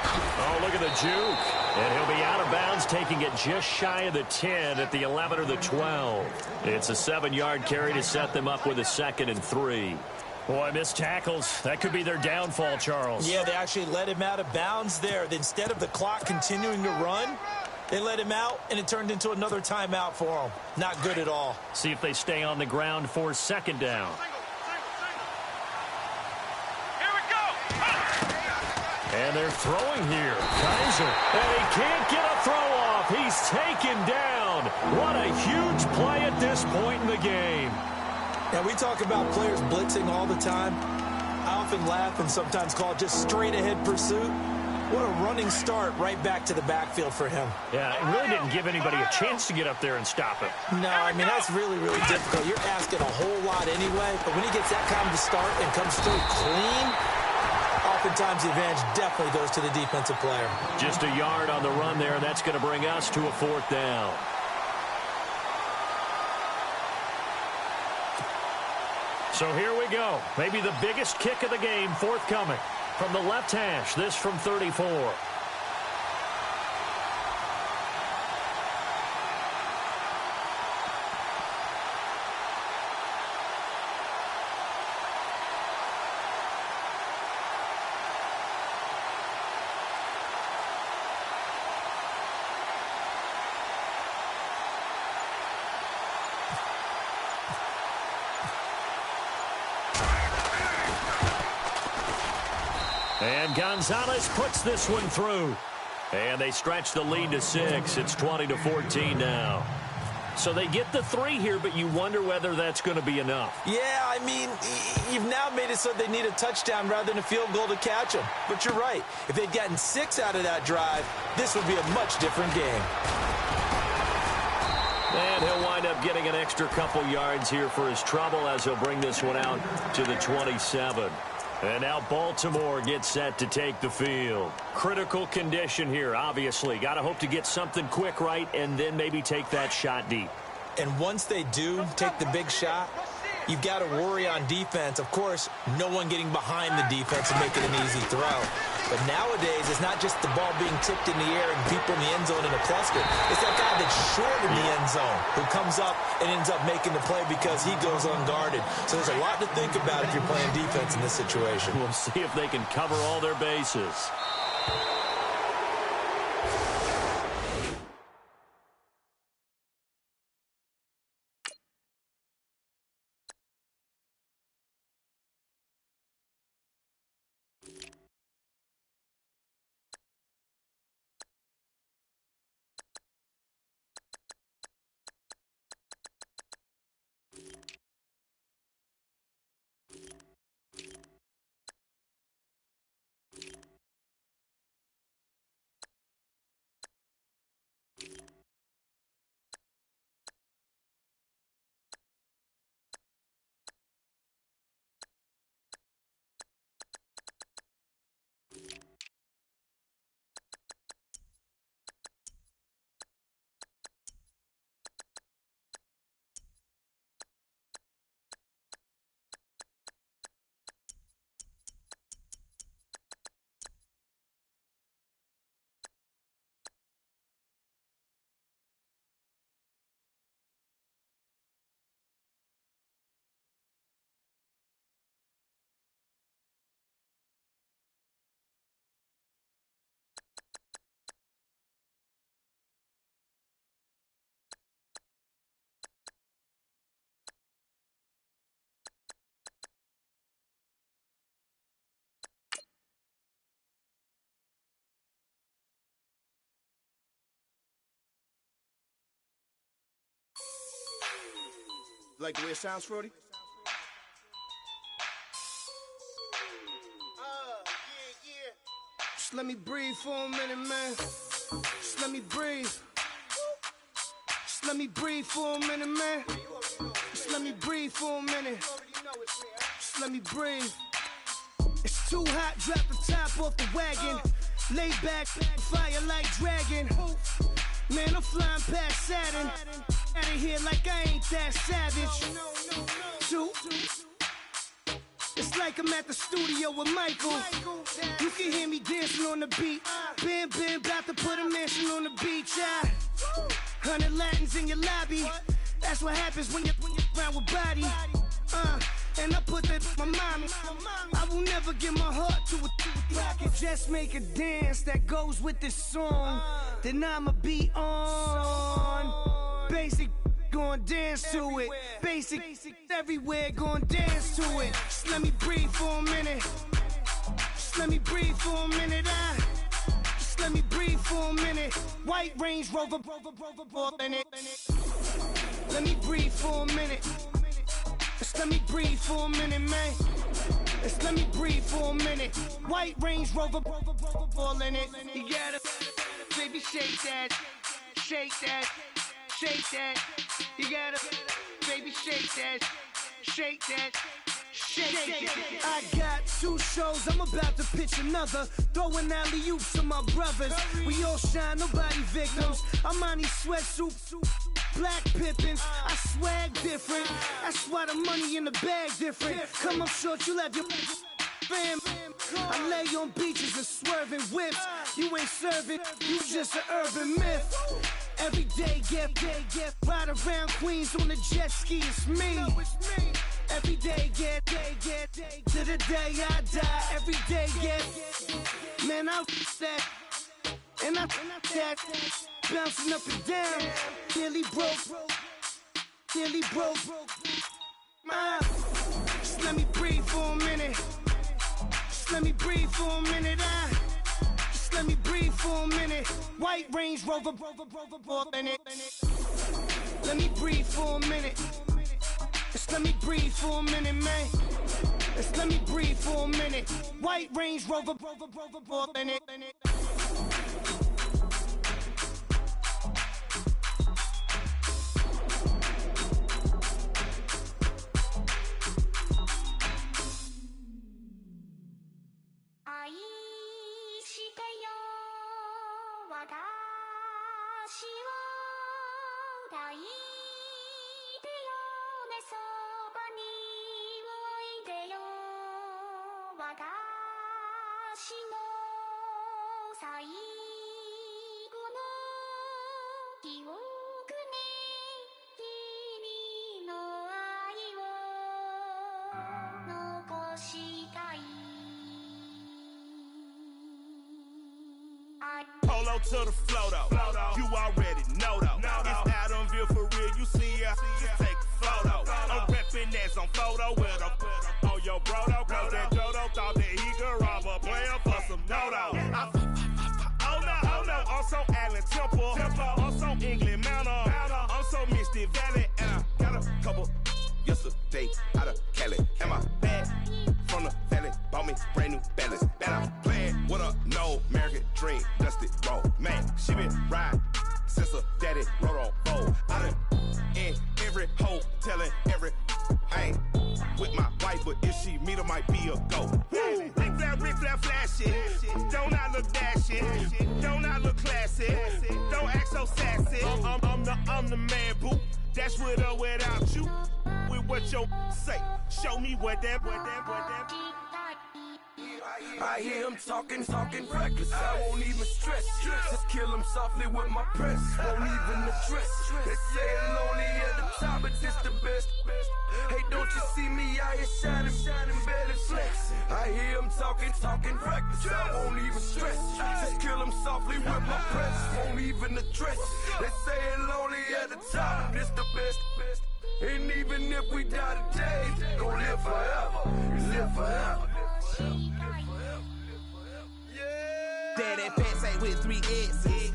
Oh, look at the juke. And he'll be out of bounds, taking it just shy of the 10 at the 11 or the 12. It's a 7-yard carry to set them up with a 2nd and 3. Boy, missed tackles. That could be their downfall, Charles. Yeah, they actually let him out of bounds there. Instead of the clock continuing to run, they let him out, and it turned into another timeout for him. Not good at all. See if they stay on the ground for 2nd down. And they're throwing here. Kaiser. And he can't get a throw off. He's taken down. What a huge play at this point in the game. Now, we talk about players blitzing all the time. I often laugh and sometimes call it just straight-ahead pursuit. What a running start right back to the backfield for him. Yeah, it really didn't give anybody a chance to get up there and stop him. No, I mean, that's really, really difficult. You're asking a whole lot anyway. But when he gets that kind of a start and comes through clean, oftentimes the advantage definitely goes to the defensive player. Just a yard on the run there. That's going to bring us to a 4th down. So here we go. Maybe the biggest kick of the game forthcoming. From the left hash, this from 34. And Gonzalez puts this one through. And they stretch the lead to 6. It's 20-14 now. So they get the 3 here, but you wonder whether that's going to be enough. Yeah, I mean, you've now made it so they need a touchdown rather than a field goal to catch them. But you're right. If they'd gotten 6 out of that drive, this would be a much different game. And he'll wind up getting an extra couple yards here for his trouble as he'll bring this one out to the 27. And now Baltimore gets set to take the field. Critical condition here, obviously. Got to hope to get something quick right and then maybe take that shot deep. And once they do take the big shot, you've got to worry on defense. Of course, no one getting behind the defense and making an easy throw. But nowadays, it's not just the ball being tipped in the air and people in the end zone in a cluster. It's that guy that's short in the end zone who comes up and ends up making the play because he goes unguarded. So there's a lot to think about if you're playing defense in this situation. We'll see if they can cover all their bases. Like the way it sounds, Frody? Just let me breathe for a minute, man. Just let me breathe. Just let me breathe for a minute, man. Just let me breathe for a minute. Just let me breathe. It's too hot, drop the top off the wagon. Lay back, fire like dragon. Man, I'm flying past Saturn. Out of here like I ain't that savage. Two. It's like I'm at the studio with Michael. You can hear me dancing on the beat. Bam, bam, about to put a mansion on the beach. 100 Latins in your lobby. That's what happens when you're around with body. And I put that in my mommy. I will never give my heart to a rocket. Just make a dance that goes with this song. Then I'ma be on. Basic, gon' dance to it. Basic, everywhere, gon' dance to it. Just let me breathe for a minute. Just let me breathe for a minute. Just let me breathe for a minute. White Range Rover, in it. Let me breathe for a minute. Just let me breathe for a minute, man. Just let me breathe for a minute. White Range Rover, ball in it. You gotta, baby, shake that, shake that, shake that. You gotta, baby, shake that, shake that. Shake. I got 2 shows, I'm about to pitch another. Throwing alley-oops to my brothers. We all shine, nobody victims. I'm on these sweatsuits, black Pippins. I swag different. That's why the money in the bag different. Come up short, you have your fam. I lay on beaches and swerving whips. You ain't serving, you just an urban myth. Every day, get ride around Queens on the jet ski, it's me. Every day, get to the day I die. Every day, get man, I that and I that bouncing up and down. Nearly broke. Just let me breathe for a minute. Just let me breathe for a minute. Just let me breathe for a minute. White Range Rover, in it. Let me breathe for a minute. Just let me breathe for a minute, man. Just let me breathe for a minute. White Range Rover, in it. 最後の記憶に君の愛を残したい Polo to the flow though, you already know though. It's Adamville for real, you see ya, just take a photo. I'm reppin' that's on photo with a on your bro though, cause that Jodo thought that he could rob a player for some dodo. Oh no, I'm so Allen Temple, I'm so England Mountain, I'm so Mystic Valley, and I got a couple yesterday out of Cali. And my bag from the valley bought me brand new balance. And I'm playing with a no American dream, dusty road. Man, she been riding since her daddy rode on bold. I done in every hole, telling every I ain't with my wife, but if she meet her, might be a go. Rick Flair flashing, don't I look dashing, don't I look classy, don't act so sassy. I'm the man, boo. That's with or without you. With what your say, show me what that. I hear him talking reckless. I won't even stress. Just kill him softly with my press. Won't even address. They say it's lonely at the top, but this the best. Hey, don't you see me out here shining, barely flexing? I hear him talking reckless. I won't even stress. Just kill him softly with my press. Won't even address. They say it's lonely at the top, but this the best. And even if we die today, gon' live forever. Live forever. Daddy fat say with 3 S's.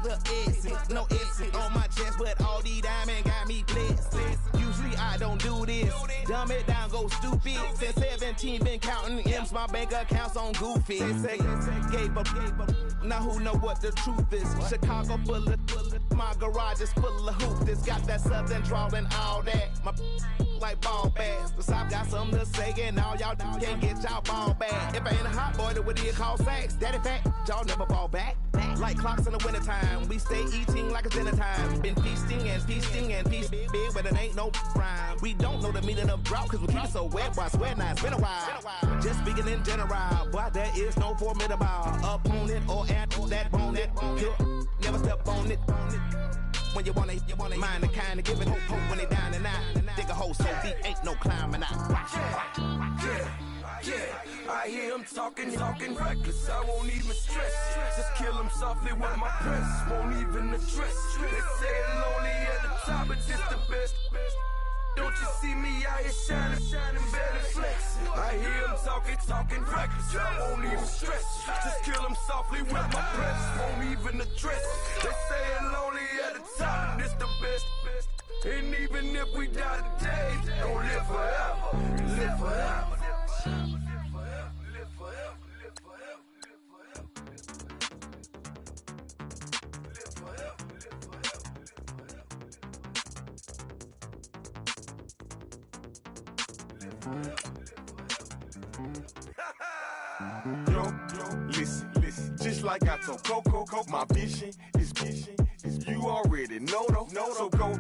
Little S's, no S's on my chest, but all these diamonds got me blessed. Usually I don't do this. Dumb it down, go stupid. Since 17 been counting M's, my bank account's on goofy. Say gave up. Now who know what the truth is? Chicago full of my garage is full of hoop. This got that southern drawl and all that. My like ball bags. The South got something to say, and all y'all can't get y'all ball back. If I ain't a hot boy, then what do you call sex? Daddy fat, y'all never ball back. Like clocks in the wintertime, we stay eating like it's dinner time. Been feasting and feasting big, but it ain't no rhyme. We don't know the meaning of drought, cause we keep it so wet, boy, I swear now it's been a while. Just speaking in general, boy, there is no formidable opponent or at that bone that you never step on it. When you want it, mind the kind of giving hope when they down and out. Dig a hole so deep, ain't no climbing out. Yeah, I hear him talking reckless. I won't even stress. Just kill him softly with my press. Won't even address. They say it's lonely at the top, but this the best. Don't you see me out here shining, barely flexing? I hear him talking reckless. I won't even stress. Just kill him softly with my press. Won't even address. They say it's lonely at the top, this the best. And even if we die today, don't live forever. Live forever. Yo, listen, just like I told Coco, my vision is you already know though. So go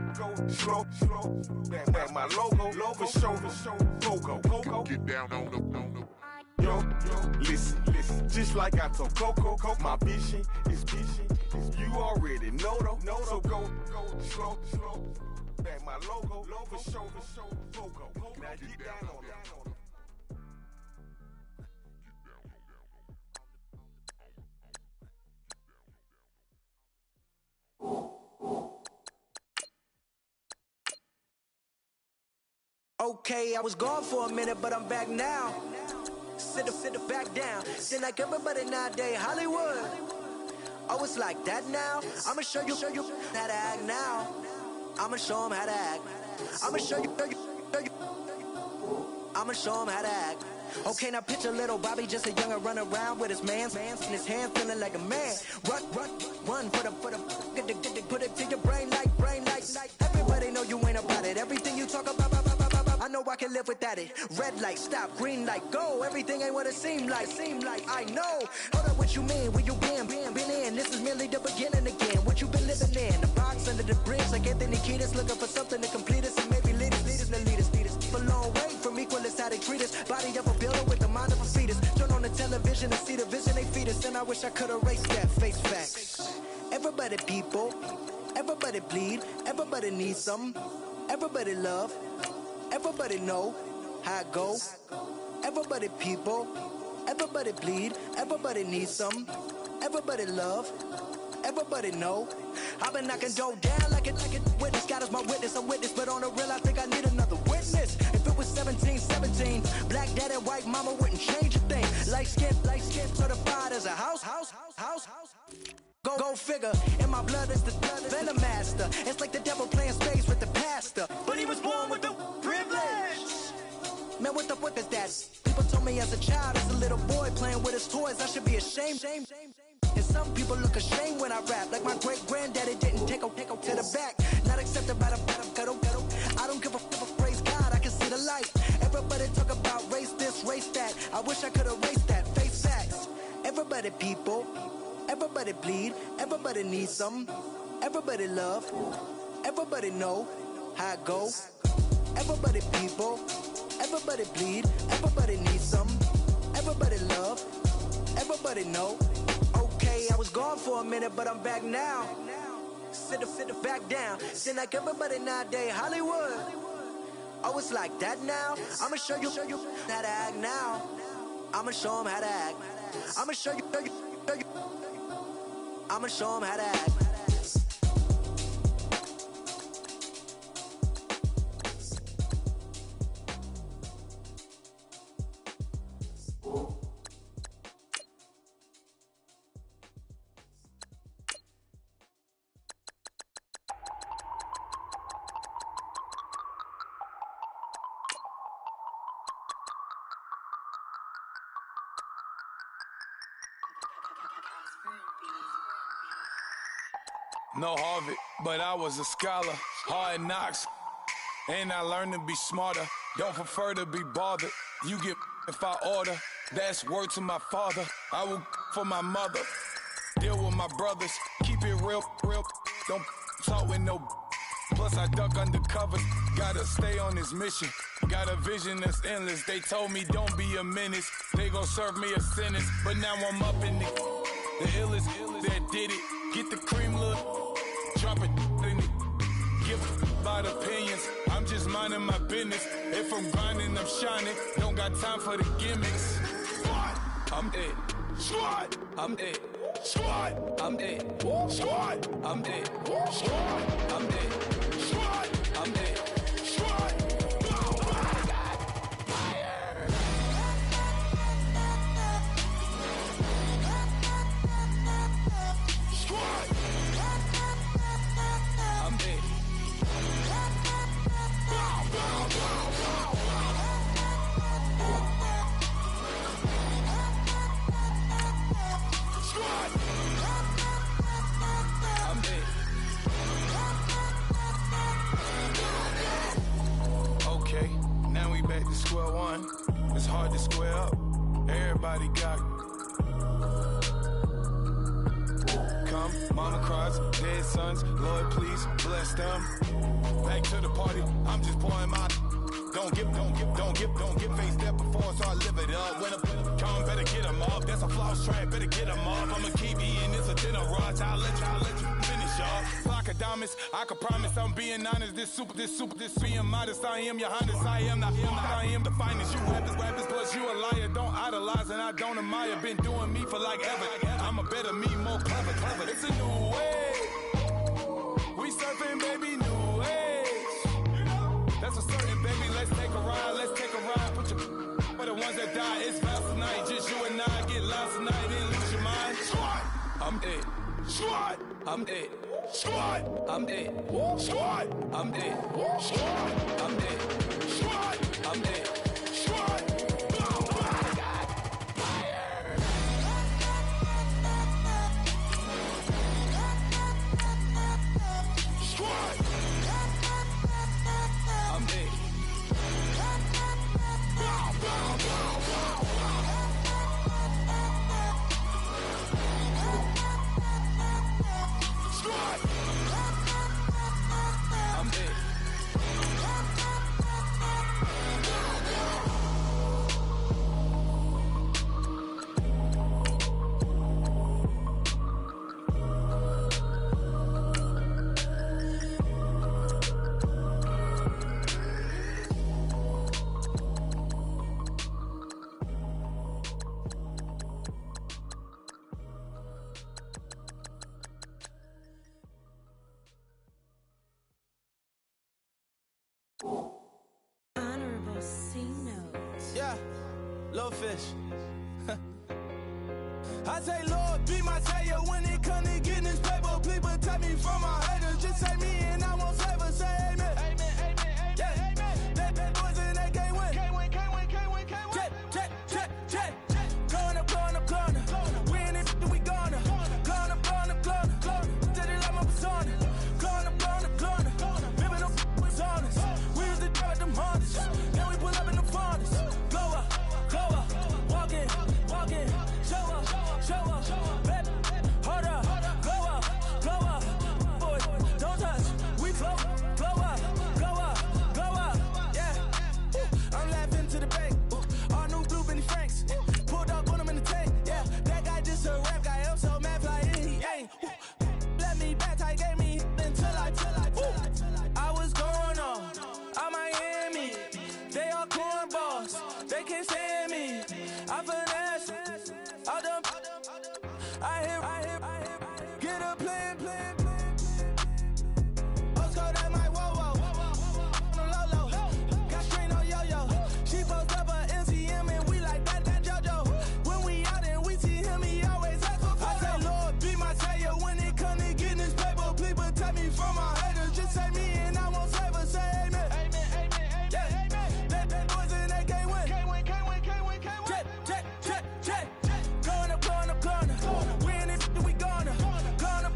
slow, back my logo, for show, Coco, get down on the. Yo, listen, just like I told Coco, my vision is you already know though. So go slow, back my logo, for show, Coco, now get down on it. Okay, I was gone for a minute, but I'm back now. Sit back down. Then like everybody nowadays, Hollywood. Oh, it's like that now? I'ma show you how to act now. I'ma show them how to act. I'ma show you. I'ma show them how to act. Okay, now picture little Bobby, just a younger run around with his man's in his hand, feeling like a man. Run for the put it to your brain like. Everybody know you ain't about it. Everything you talk about, I know I can live without it. Red light, stop, green light, go. Everything ain't what it seem like. I know. Hold up, what you mean? Where you been in? This is merely the beginning again. What you been living in? The box under the bridge, like Anthony Kiedis, looking for something to complete us and maybe lead us. For long way from equal is how they treat us. Body of a builder with the mind of a fetus. Turn on the television and see the vision. and they feed us, and I wish I could erase that. Face facts. Everybody people, everybody bleed, everybody needs some, everybody love, everybody know how it go. Everybody people, everybody bleed, everybody needs some, everybody love, everybody know. I've been knocking dough down like it witness. God is my witness, I'm witness, but on the real I think I need another witness. If it was 17, black dad and white mama wouldn't change a thing. Light skin, certified as a house. Go figure, in my blood is the venom master. It's like the devil playing spades with the pastor, but he was born with the privilege. Man, what the fuck is that? People told me as a child, as a little boy playing with his toys, I should be ashamed. And some people look ashamed when I rap, like my great granddaddy didn't take a to the back. Not accepted by the ghetto. I don't give a fuck, praise God, I can see the light. Everybody talk about race this, race that. I wish I could erase that. Face facts. Everybody people, everybody bleed, everybody needs some, everybody love, everybody know how it go. Everybody people, everybody bleed, everybody needs some, everybody love, everybody know. Okay, I was gone for a minute, but I'm back now. Sit the back down. Seem like everybody nowadays Hollywood. Oh, it's like that now. I'ma show you how to act now. I'ma show them how to act. I'ma show you. I'ma show them how to act. No Harvard, but I was a scholar. Hard knocks, and I learned to be smarter. Don't prefer to be bothered. You get if I order. That's word to my father. I will for my mother. Deal with my brothers. Keep it real. Don't talk with no. Plus I duck undercover. Gotta stay on this mission. Got a vision that's endless. They told me don't be a menace. They gon' serve me a sentence. But now I'm up in the illest that did it. Get the cream look. Drop it in it. Give about opinions. I'm just minding my business. If I'm grinding, I'm shining. Don't got time for the gimmicks. Squad, I'm dead. Squad, I'm dead. Squad, I'm dead. Squad, I'm dead. Squad, I'm dead. Squad, I'm dead. Squad. Square one, it's hard to square up. Everybody got come, mama cries, dead sons. Lord, please bless them. Back to the party, I'm just pouring my. Don't get faced that before, so I live it up. When I come, better get them up. That's a floss track, better get them up. I'ma keep eating, it's a dinner rush. I'll let you finish up. Flock of diamonds, I can promise I'm being honest. This being modest. I am your highness, I am the finest. You rappers, plus you a liar. Don't idolize and I don't admire. Been doing me for like ever. I'm a better me, more clever. It's a new way. We surfing, baby, new age. That's a certain, baby. Let's take a ride. Put your for the ones that die. It's vows tonight. Just you and I get lost tonight and lose your mind. Squad, I'm dead. Squad, I'm dead. Squad, I'm dead. Squad, I'm dead. Squad, I'm dead. Squad, I'm dead. Squad. Little fish. I say, Lord, be my savior when it comes to getting this paper. Please protect me from my haters. Just say me and I won't save us. Say amen. Amen, amen, amen, yeah. Amen. That boys and they can't win. Can't win, can't win, can't win, can't win. Check, check, check, check. Going up, going up, going up. We in it, we gonna. Going up, going up, going up. Did it like my persona. Going up, going up, going up. Remember no was on us. We used to drive at them Hondas. Then we pull up in the Fondas. Glow up, walk in, walk in. Show up, baby, hold up, glow up, boy, don't touch, we flow, glow up, yeah, I'm laughing to the bank, all new blue Benny Franks, pulled up on him in the tank, yeah, that guy just a rap guy, I'm so mad fly in, he ain't, let me back, I gave me until I was going on, I'm Miami, they all cornballs, they can't stand me, I finesse, I done. I hear, get a plan. Let's go, that my whoa. No low. Got strain on yo-yo. She post up her MCM and we like that JoJo. When we out and we see him, he always ask for photo. I say, Lord, be my savior when it come to getting this paper. Please protect me from my haters. Just say me and I won't save us. Say amen. Amen, amen, amen. Yeah. Amen. That boys and they can't win. Can't win. Check. Going up. We in it, we gonna. Gonna.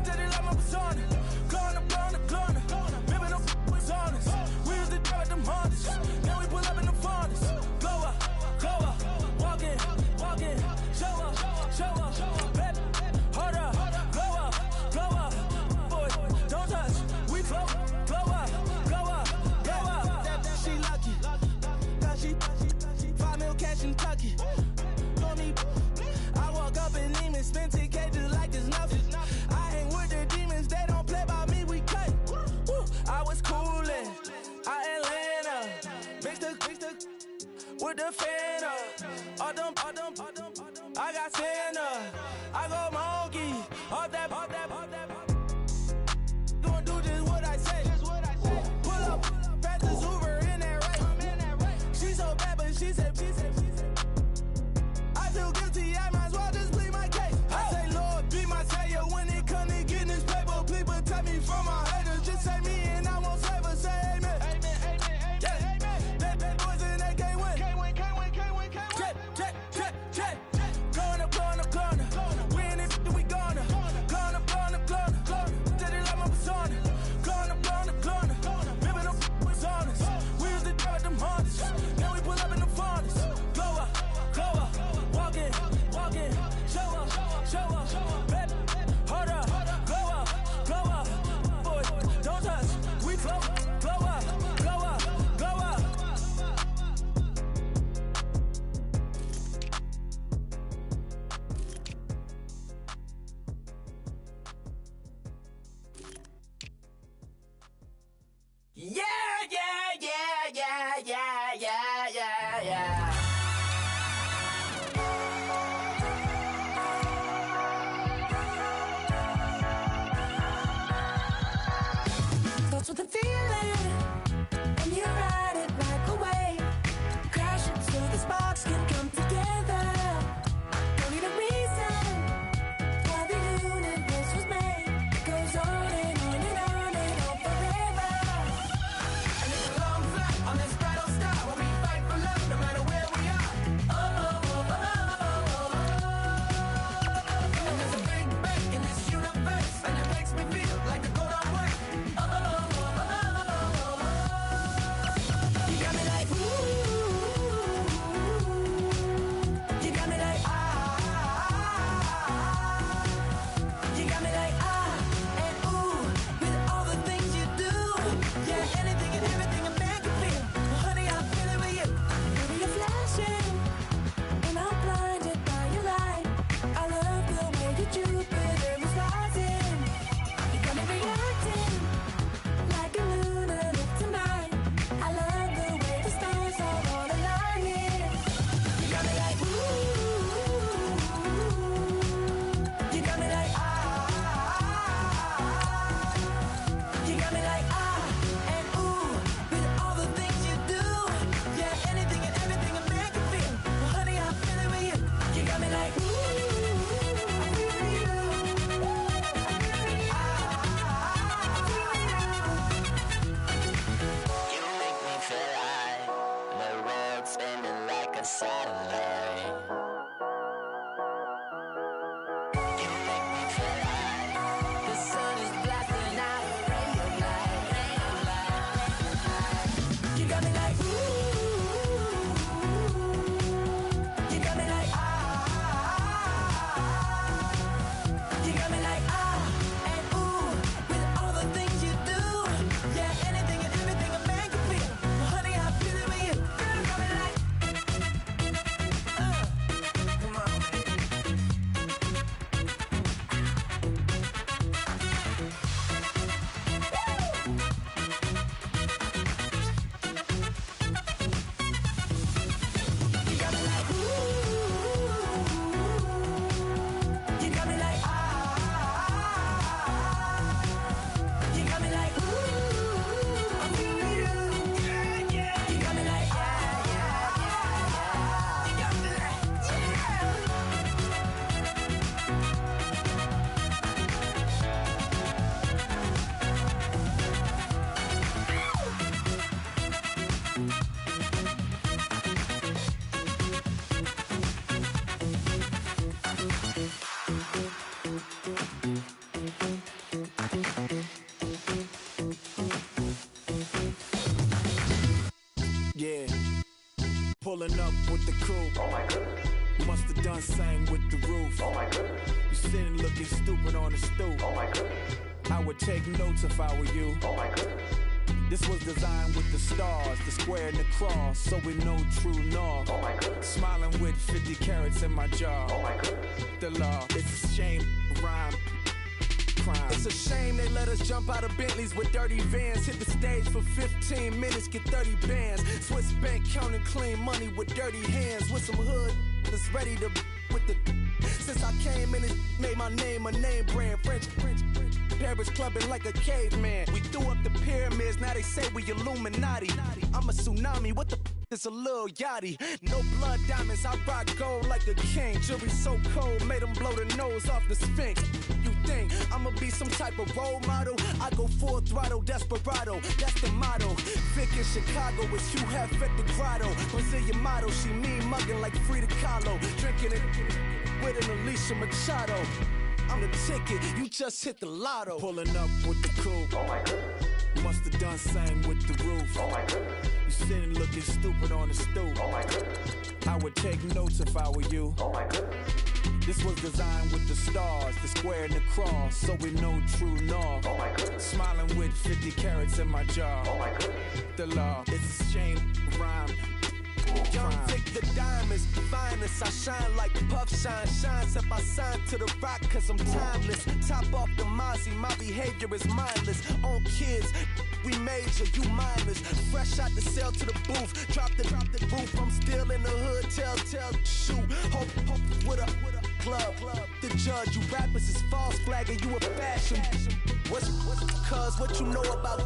Did it like my persona. Gonna. Remember no was on us. We used to drive at them Hondas. Now we pull up in the Fondas. Glow up, walk in. Show up, baby, hold up, glow up, boy, don't touch. We flow, glow up. She lucky, cause she 5 mil cash in Kentucky. I walk up and demons, spend 10K just like it's nothing. I hang with the demons, they don't play by me, we cut. I was coolin', Atlanta, mixed with the Fanta. All them, I got Santa, I go monkey, all that. Gonna do just what I say. Pull up, fast as Uber in that race. She so bad, but she said. I feel guilty, I might as well just plead my case. I say, Lord, be my savior when it come to getting this paper. Please protect me from my haters. Just say me and I won't save us. Say amen. Amen, amen, amen. Yeah. Amen. That boys and they can't win. Can't win. Check. Going up. We in it, Pulling up with the coupe. Oh my goodness. Must have done same with the roof. Oh my goodness. You sitting looking stupid on the stoop. Oh my goodness. I would take notes if I were you. Oh my goodness. This was designed with the stars, the square and the cross, so we know true north. Oh my goodness. Smiling with 50 carats in my jaw. Oh my goodness. The law, it's a shame, rhyme. Crime. It's a shame they let us jump out of Bentleys with dirty vans. Hit the stage for 15 minutes, get 30 bands. Swiss bank counting clean money with dirty hands. With some hood that's ready to with the. Since I came in, it made my name a name brand. French. Paris clubbing like a caveman. We threw up the pyramids, now they say we Illuminati. I'm a tsunami, what the is a little yachty. No blood diamonds, I rock gold like a king. Jewelry so cold, made them blow the nose off the Sphinx. You think I'ma be some type of role model? I go full throttle, desperado, that's the motto. Vic in Chicago is Hugh Hef at the grotto. Brazilian model, she mean mugging like Frida Kahlo. Drinking it with an Alicia Machado. I'm the ticket, you just hit the lotto. Pulling up with the coupe. Oh my goodness. Must have done same with the roof. Oh my goodness. You sitting looking stupid on the stoop. Oh my goodness. I would take notes if I were you. Oh my goodness. This was designed with the stars, the square and the cross, so we know true north. Oh my goodness. Smiling with 50 carats in my jaw. Oh my goodness. The law, it's a shame, rhyme. Young Vic, the diamonds, the finest. I shine like puff shine, shines up. I sign to the rock cause I'm timeless. Top off the Mozzie, my behavior is mindless. On kids, we major, you mindless. Fresh out the cell to the booth, drop the roof. I'm still in the hood, tell, shoot. Hope with a club. The judge, you rappers is false flagging, you a fashion. What's cuz, what you know about?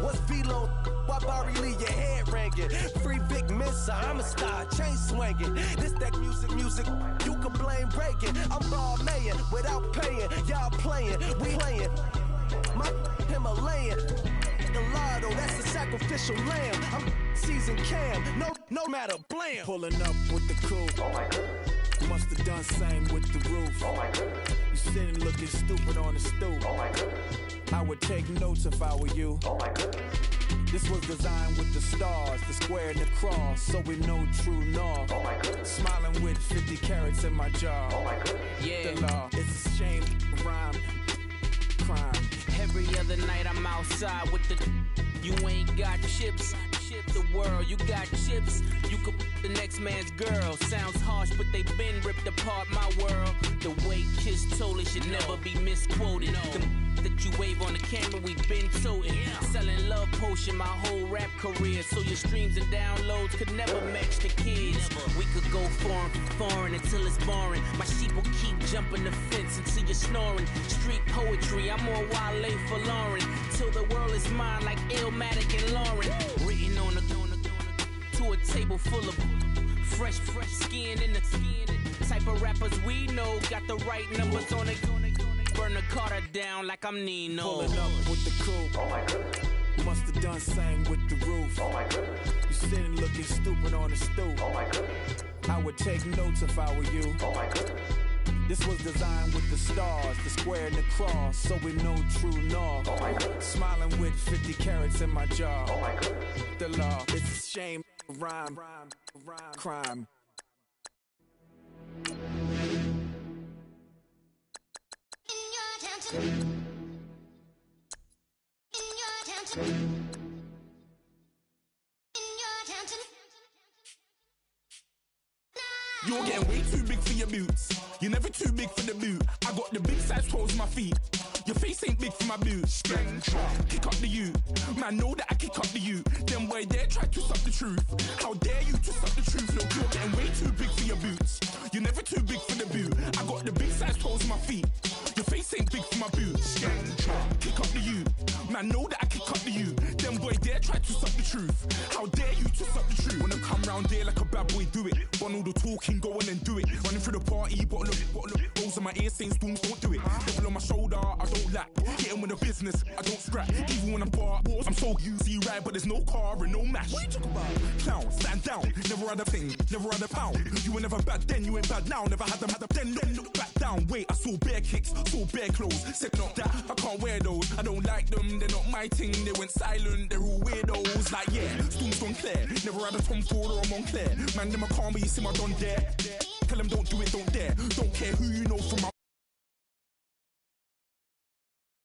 What's Velo? Why Barry leave your head ringing? Free Big Mensa, I'm a star, chain swinging. This that music, you can blame Reagan. I'm Balmain without paying, y'all playing, we playing. My Himalayan, the lotto, that's a sacrificial lamb. I'm seasoned cam, no matter, blam. Pulling up with the coupe. Oh my goodness. Must have done same with the roof. Oh my goodness. You sitting looking stupid on the stoop. Oh my goodness. I would take notes if I were you. Oh my goodness. This was designed with the stars, the square and the cross, so we know true north. Oh my goodness. Smiling with 50 carats in my jaw. Oh my goodness. Yeah. The law, it's a shame, rhyme, crime. Every other night I'm outside with the. You ain't got chips. The world, you got chips. You could the next man's girl. Sounds harsh, but they been ripped apart my world. The way Kiss told it should never be misquoted. The that you wave on the camera, we been toting. Selling love potion my whole rap career. So your streams and downloads could never match the kids. We could go foreign until it's boring. My sheep will keep jumping the fence until you're snoring. Street poetry, I'm more Wale for Lauren. Till the world is mine like Illmatic and Lauren. Written on to a table full of fresh skin in the type of rappers we know. Got the right numbers on it. Burn the Carter down like I'm Nino. Pulling up with the coupe. Oh my goodness. Must have done same with the roof. Oh my goodness. You sitting looking stupid on the stoop. Oh my goodness. I would take notes if I were you. Oh my goodness. This was designed with the stars, the square and the cross, so we know true north. Oh my goodness. Smiling with 50 carats in my jaw. Oh my goodness. The law, it's a shame, rhyme, crime. You're getting way too big for your boots. You're never too big for the boot. I got the big size toes on my feet. Your face ain't big for my boots. Kick up the you. Man, know that I kick up the you. Them boy there try to suck the truth. How dare you to suck the truth? Look, you're getting way too big for your boots. You're never too big for the boot. I got the big size toes on my feet. Your face ain't big for my boots. Kick up the you. Man, know that I kick up the you. Them boy there try to suck the truth. How dare you to suck the truth? Wanna come round there like a bad boy, do it. Want all the talking, go on and do it. Running through the party, bottle up. Rolls in my ear saying storms, don't do it. Devil on my shoulder, I don't lack. Hitting with the business, I don't scrap. Even when I'm bar, I'm so easy ride, but there's no car and no mash. What you talk about? Clown, stand down. Never had a thing, never had a pound. You were never bad then, you ain't bad now. Never had them, then look back down. Wait, I saw bare kicks, saw bare clothes. Said not that, I can't wear those. I don't like them, they're not my thing. They went silent, they're all weirdos. Like yeah, storms don't Montclair. Never had a Tom Ford or a Montclair. Man, them a calm, but you see my don there. Tell them don't do it, don't dare. Don't care who you know from my